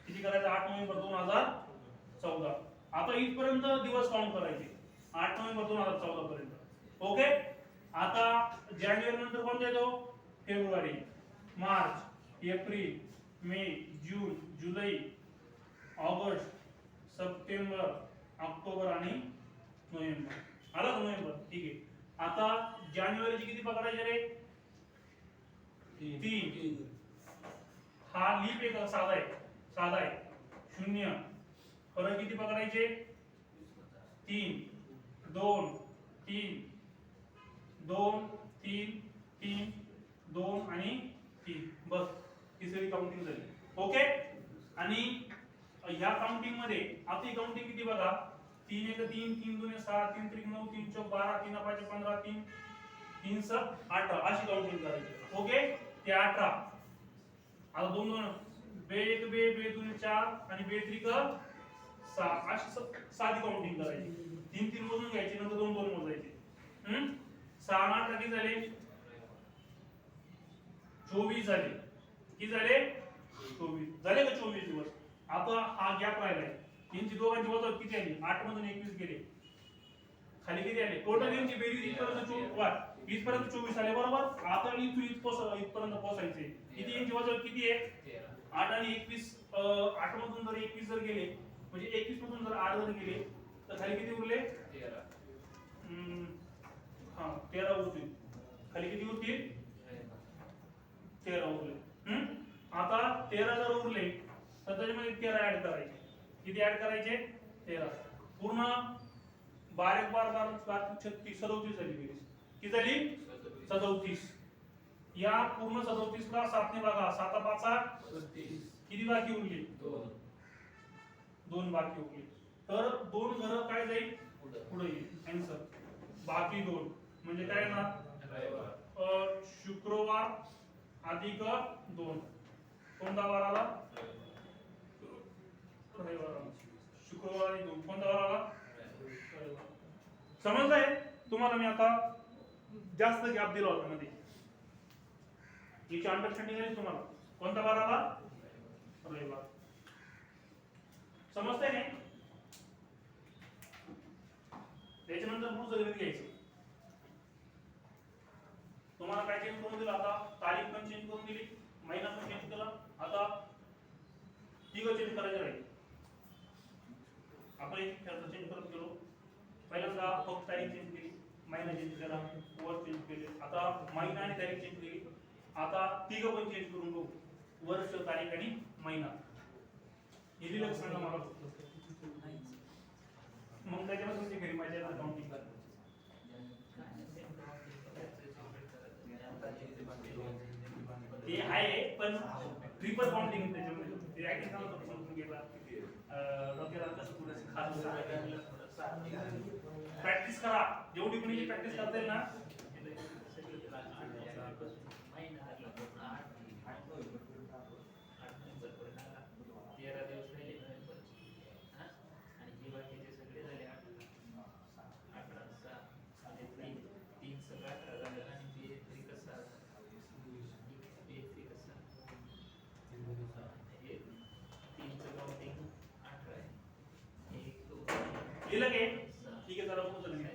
किती करायचं? 8 नोव्हेंबर 2014. आता इथपर्यंत दिवस काउंट करायचे. 8 नोव्हेंबर 2014 पर्यंत. ओके. आता जानेवारी नंतर कोणता येतो? फेब्रुवारी, मार्च, एप्रिल, मे, जून, जुलै, ऑगस्ट, सप्टेंबर, ऑक्टोबर आणि नोव्हेंबर. आला का नोव्हेंबर? ठीक आहे. आता जानेवारीचे किती पकडायचे रे? 3. हा लीप आहे का साधा आहे? साधा आहे. 0. परत किती पकडायचे? 3, 2, 3, 2, 3, 3, 2 आणि 3. बस ही सगळी काउंटिंग झाली. ओके. आणि ह्या काउंटिंग मध्ये आपली काउंटिंग किती बघा? 3 1 3 3 2 6 3 3 9 3 4 12 3 5 15 3 3 7 18 अशी काउंटिंग करायची. ओके. ते 18. आता 2 2 बे 1 बे 2 4 आणि बे 3 6 अशी साधी काउंटिंग करायची. 3 3 मोजून घ्यायचे, नंतर 2 2 मोजायचे. 6 8 किती झाले? 24 झाले. किती झाले? 24 झाले का? 24 दिवस. आता हा गॅप राहिलाय. यांची दोघांची वजा किती आली? 8 मधून 21 गेले. खाली किती आले? टोटल यांची बेरीज इथपर्यंत 20 पर्यंत 24 आले बरोबर. आता इथून इथपर्यंत पोहोचायचे. किती यांची वजा किती आहे? 8 आणि 21. 8 मधून जर 21 जर गेले म्हणजे 21 मधून जर 8 जर गेले तर खाली किती उरले? 13 उरतील. खाली किती उरतील? 13 उरले. आता 13 जर उरले तर त्याच्यामध्ये 13 ऍड करायचे. किती ऍड करायचे? 13. पूर्ण 12 12 12 36 37 झाली बेरीज. किती झाली? 37. या पूर्ण 37 ला 7 ने बघा. 7 5 36. किती बाकी उरली? 2 बाकी उरली. तर 2 घर काय जाईल? पुढे येईल. आन्सर बाकी 2 म्हणजे काय ना? शुक्रवार अधिक 2. कोणता वार आला? शुक्रवार आणि 2. कोणता वार आला? समजलंय तुम्हाला? मी आता जास्त गॅप दिला होता मध्ये. याची अंडरस्टँडिंग आहे तुम्हाला? कोणता वार आला? रविवार. समजतंय नाही? त्याच्यानंतर पुढचं गणित घ्यायचं. तुम्हाला काय चेंज करून दिलं? आता तारीख पण चेंज करून दिली, महिना पण चेंज केला. आता तिघं चेंज करायचे राहील. आपण एक चेंज करत गेलो. पहिल्यांदा फक्त तारीख चेंज केली, महिना चेंज केला, वर्ष चेंज केले. आता महिना आणि तारीख चेंज केली. आता तिघं पण चेंज करून बघू. वर्ष, तारीख आणि महिना. हे दिलं सांगा मला. मग त्याच्यामध्ये तुमची घरी माझ्या अकाउंटिंग करा. ते आहे पण ट्रिपल काउंटिंग त्याच्यामध्ये. ते ऍक्टिंग झालं तर समजून गेला. डॉक्टर कसं थोडंसं खास प्रॅक्टिस करा. जेवढी कोणी प्रॅक्टिस करता येईल ना. लिहिलं की? ठीक आहे. जरा पुढचं लिहा.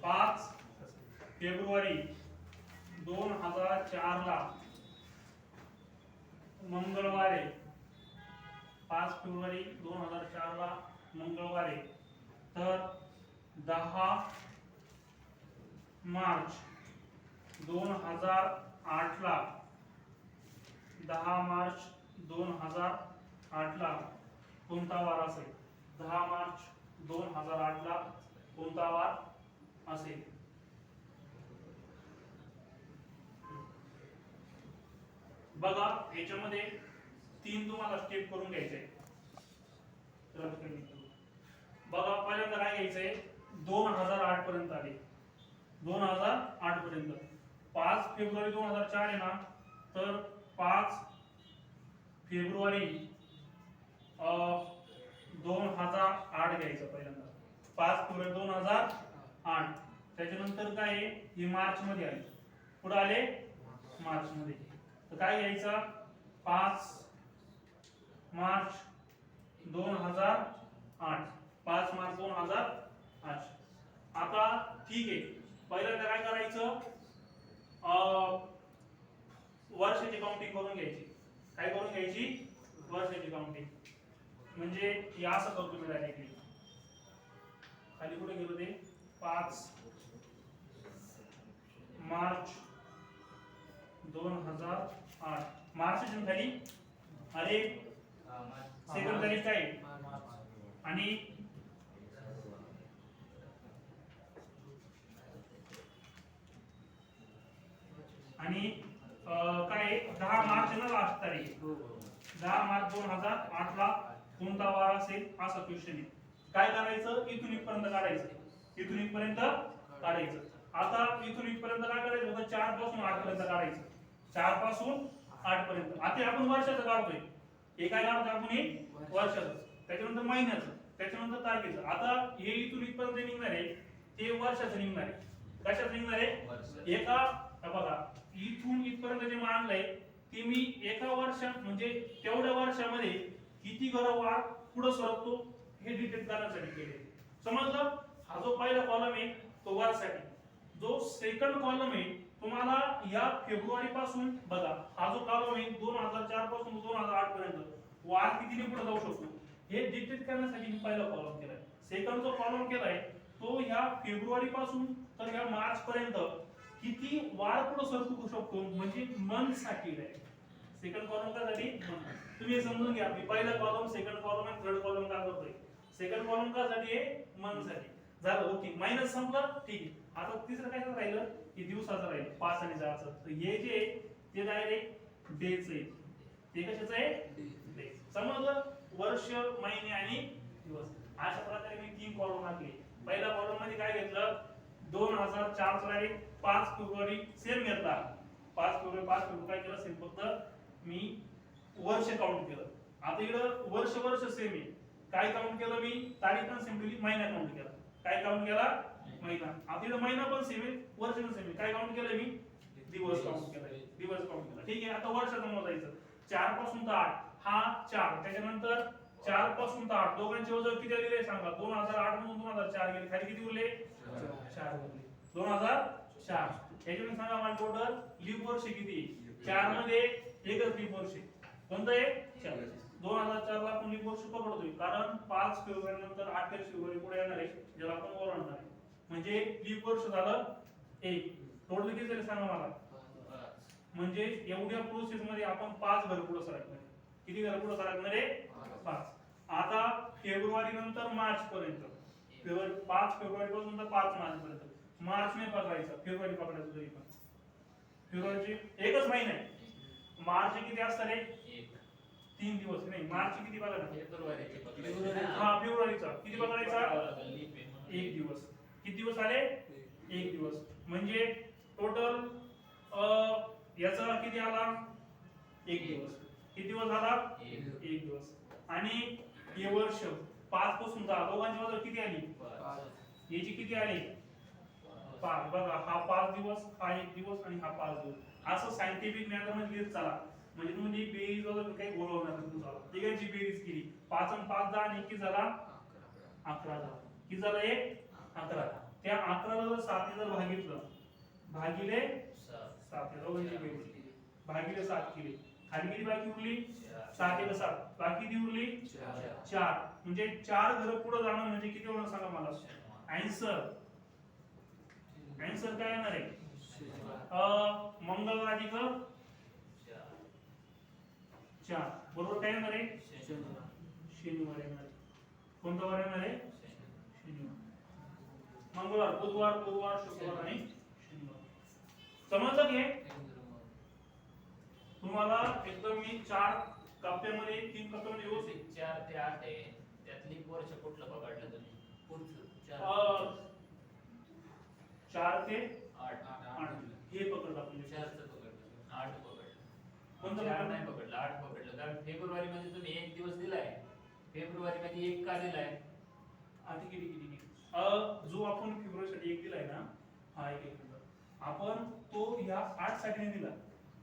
पाच फेब्रुवारी 2004 ला मंगळवारी. 5 फेब्रुवारी 2004 ला मंगळवारी. तर 10 मार्च 2008 2008 ला 10 मार्च 2008 ला कोणता वार असेल? 10 मार्च 2008 ला कोणता वार असेल? बघा याच्यामध्ये 3 तुम्हाला स्टेप करून घ्यायचे. बघा पहिल्यांदा काय घ्यायचंय? 2008 पर्यंत आले. 2008 पर्यंत 5 फेब्रुवारी 2004 आहे ना, तर 5 फेब्रुवारी 2008 घ्यायचं पहिल्यांदा. 5 फेब्रुवारी 2008. त्याच्यानंतर काय आहे? हे मार्च मध्ये आले. पुढे आले मार्च मध्ये. तर काय घ्यायचं? 5 मार्च 2008. 5 मार्च 2008. आता ठीक आहे, पहिल्यांदा काय करायचं? वर्षाची काउंटिंग करून घ्यायची. काय करून घ्यायची? वर्षाची काउंटिंग. म्हणजे हे असं करतो मी डायरेक्टली. खाली कुठे गेलो ते? 5 मार्च 2008. मार्चच्या खाली अरे सेकंड तारीख काय? आणि काय 10 मार्च ना लास्ट तारीख. 10 मार्च 2008 ला कोणता वार असेल असा क्वेश्चन आहे. काय करायचं? इथून इथपर्यंत काढायचं. इथून इथपर्यंत काढायचं. आता इथून इथपर्यंत काय करायचं होतं? 4 पासून 8 पर्यंत काढायचं. 4 पासून 8 पर्यंत. आता आपण वर्षाचं काढतोय. हे काय काढतोय आपण? हे वर्षाचं. त्याच्यानंतर महिन्याचं, त्याच्यानंतर तारखेचं. आता हे इथून इथपर्यंत निघणार आहे ते वर्षाचं निघणार आहे. कशाचं निघणार आहे? एका बघा इथून इथपर्यंत जे मांडलंय ते मी एका वर्षात म्हणजे तेवढ्या वर्षामध्ये किती वार पुढे सरकतो हे डिटेक्ट करण्यासाठी केले. समजलं? हा जो पहिला कॉलम आहे तो वारसाठी. जो सेकंड कॉलम आहे तुम्हाला या फेब्रुवारी पासून बघा, हा जो कॉलम आहे 2004 पासून 2008 पर्यंत वार कितीने पुढे जाऊ शकतो हे डिटेक्ट करण्यासाठी मी पहिला कॉलम केलाय. सेकंड जो कॉलम केलाय तो ह्या फेब्रुवारी पासून तर ह्या मार्च पर्यंत किती वार पुढे सरकू शकतो म्हणजे मंथ साठी आहे. सेकंड कॉलम कासाठी तुम्ही हे समजून घ्या. मी पहिला कॉलम, सेकंड कॉलम आणि थर्ड कॉलम का करतोय? सेकंड कॉलम कासाठी आहे? मंथ साठी. झालं. ओके, मायनस संपलं. ठीक आहे. आता तिसरं काय राहिलं? हे दिवसाचं राहिलं 5 आणि 4चं. तर हे जे ते डायरेक्ट डेच आहे. ते कशाचं आहे? डे. समजलं? वर्ष, महिने आणि दिवस. अशा प्रकारे मी 3 कॉलम टाकले. पहिल्या कॉलम मध्ये काय घेतलं? 2004 चा डायरेक्ट 5 फेब्रुवारी सेम घेतला. 5 फेब्रुवारी काय केलं? सेम फक्त मी वर्ष काउंट केलं. आता इकडं वर्ष सेम आहे. काय काउंट केलं मी? तारीख पण सिंपली महिना काउंट केला. काय काउंट केला? महिना. आता इकडं महिना पण सेम आहे, वर्ष पण सेम आहे. काय काउंट केलं मी? दिवस काउंट केलाय. दिवस काउंट केला. ठीक आहे. आता वर्षाचं मोजायचं. 4 पासून तर 8. हा 4. त्याच्यानंतर 4 पासून तर 8 दोघांचे वजन किती आलेले सांगा? 2008 मधून 2004 गेले. खाली किती उरले? 4 उरले. 2004. याच्यातून सांगा मला टोटल लीप वर्ष किती? 4 मध्ये एकच लीप वर्ष. कोणतं आहे? 4. 2004 ला आपण लीप वर्ष पकडतोय कारण 5 फेब्रुवारी नंतर 28 फेब्रुवारी पुढे येणार आहे ज्याला आपण ओलांडणार आहे. म्हणजे लीप वर्ष झालं 1. टोटल किती झाले सांगा मला? म्हणजे एवढ्या प्रोसेस मध्ये आपण 5 घर पुढे सरकणार. किती घर पुढे सरकणार आहे? 5. आता फेब्रुवारी नंतर मार्च पर्यंत. 5 फेब्रुवारी पासून तर 5 मार्च पर्यंत. मार्च नाही पकडायचा, फेब्रुवारी पकडायचं तरी पण. फेब्रुवारीची एकच महिना आहे. मार्च किती असतात रे? 3 दिवस. नाही, मार्च किती बघा ना? हा फेब्रुवारीचा किती पकडायचा? 1 दिवस. किती दिवस आले? 1 दिवस. म्हणजे टोटल याचा किती आला? 1 दिवस. किती दिवस झाला? 1 दिवस. आणि हे वर्ष 5 पासून 10 दोघांची वजन किती आली? 5. याची किती आली? 5. बघा हा 5 दिवस, हा 1 दिवस आणि हा 5 दिवस. असं सायंटिफिक मॅथड मध्ये लिहित चला. म्हणजे तुम्ही बेरीज वगैरे काही बोलवणार नाही तुम्हाला. तिघांची बेरीज केली. 5 आणि 5 10 आणि 21 झाला 11 झाला. किती झालं? 11. त्या 11 ला जर 7 ने जर भागितलं भागिले 7 या दोघांची बेरीज भागिले 7 केली. खाली किती बाकी उरली? 7 1 7. बाकी किती उरली? 4. म्हणजे 4 घर पुढे जाणं म्हणजे किती होणार सांगा मला? आन्सर काय येणार आहे? मंगळवार अधिक 4 बरोबर काय येणार आहे शनिवार येणार आहे. कोणता वार येणार आहे शनिवार. मंगळवार बुधवार गुरुवार शुक्रवार आणि शनिवार. समजलं की तुम्हाला एकदम मी 4 कप्प्यामध्ये 3 कप्प्यामध्ये व्यवस्थित 4 ते 8 आहे त्यातली वर्ष कुठलं पकडलं तुम्ही पुढचं 4 ते 8 हे पकडलं आपण 4चं पकडलं 8 पकडलं कोणतं 4 पकडलं? नाही पकडलं 8 पकडलं कारण फेब्रुवारी मध्ये तुम्ही एक दिवस दिलाय फेब्रुवारी मध्ये एक का दिलाय ठीक आहे. जो आपण फेब्रुवारीसाठी 1 दिलाय ना हा 1 मिनिट आपण तो ह्या 8 साठी नाही दिला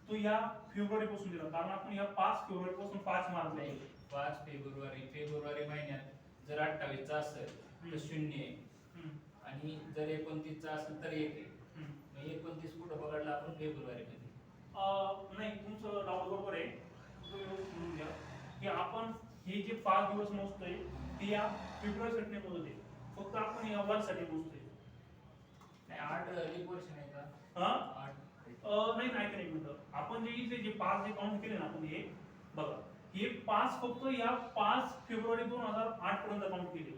तो या फेब्रुवारी पासून दिला कारण आपण ह्या 5 फेब्रुवारी पासून 5 मार्च नाही 5 फेब्रुवारी महिन्यात जर 28 चा असेल तर 0 आहे आणि जर 29 चा असेल तर 1 आहे मग 29 कुठं पकडला आपण फेब्रुवारी मध्ये नाही तुमचं डाऊट बरोबर आहे तुम्ही व्यवस्थित समजून घ्या की आपण हे जे 5 दिवस मोजतोय ते या फेब्रुवारीसाठी नाही मोजत आहे फक्त आपण या वर्षासाठी मोजतोय. नाही 8 लीप वर्ष नाही का हा 8 नाही नाही एक मिनिट आपण जे इथे जे 5 जे काउंट केले ना आपण हे बघा हे 5 फक्त या 5 फेब्रुवारी 2008 पर्यंत काउंट केले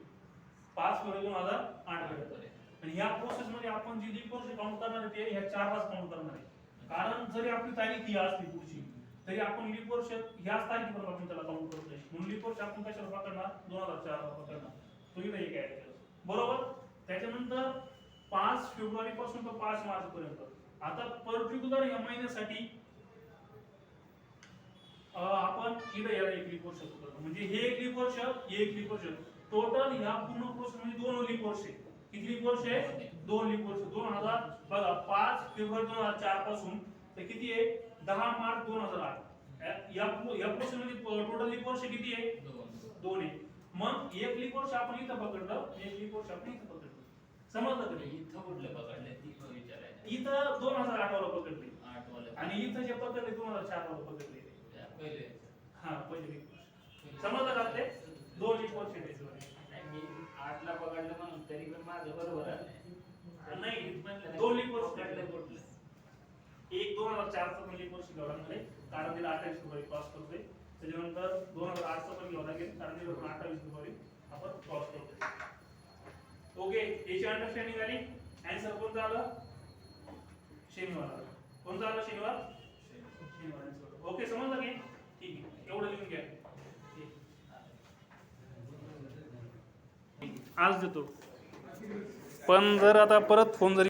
5 फेब्रुवारी 2008 पर्यंत आणि ह्या प्रोसेस मध्ये आपण जी लीप वर्ष काउंट करणार आहे ते ह्या 4 लाच काउंट करणार आहे कारण जरी आपली तारीख ही असली पुढची तरी आपण लीप वर्ष ह्याच तारखेपर्यंत आपण त्याला काउंट करतोय म्हणून लीप वर्ष आपण कशाला पकडणार 2004 ला पकडणार तो इथे एक ऍड केलं बरोबर. त्याच्यानंतर 5 फेब्रुवारी पासून तर 5 मार्च पर्यंत आता पर्टिक्युलर या महिन्यासाठी आपण इथे याला एक लीप वर्ष पकडतो म्हणजे हे एक लीप वर्ष हे एक लीप वर्ष टोटल ह्या पूर्ण प्रोसेस मध्ये 2 लीप वर्ष आहे. किती लीप वर्ष आहे 2 लीप वर्ष 2000 बघा 5 फेब्रुवारी 2004 पासून तर किती आहे 10 मार्च 2008 या प्रोसेस मध्ये टोटल लीप वर्ष किती आहे 2 आहे. मग एक लीप वर्ष आपण इथं पकडलं एक लीप वर्ष आपण इथं पकडलं समजलं का इथं कुठलं पकडलं ती विचारायचं इथं 2008 वाला पकडले 8 वाला आणि इथं जे पकडले 2004 वाला पकडले पहिले हा पहिले लीप वर्ष समजलं का ते 2 लीप वर्ष नाही मी 8 ला पकडलं म्हणून तरी पण माझं बरोबर आलं नाही 2 लीप वर्ष पकडलं कुठलं एक 2004 चा पण लीप वर्ष घ्यावं लागले कारण तिला 28 फेब्रुवारी क्रॉस करतोय त्याच्यानंतर 2008 चा पण घ्यावं लागेल कारण तिला 28 फेब्रुवारी आपण क्रॉस करतोय. ओके याची अंडरस्टँडिंग आली. आन्सर कोणता आला शनिवार आला. कोणता आला शनिवार शनिवार. ओके समजलं की ठीक आहे एवढं लिहून घ्या. आज देतो पण जर आता परत फोन जरी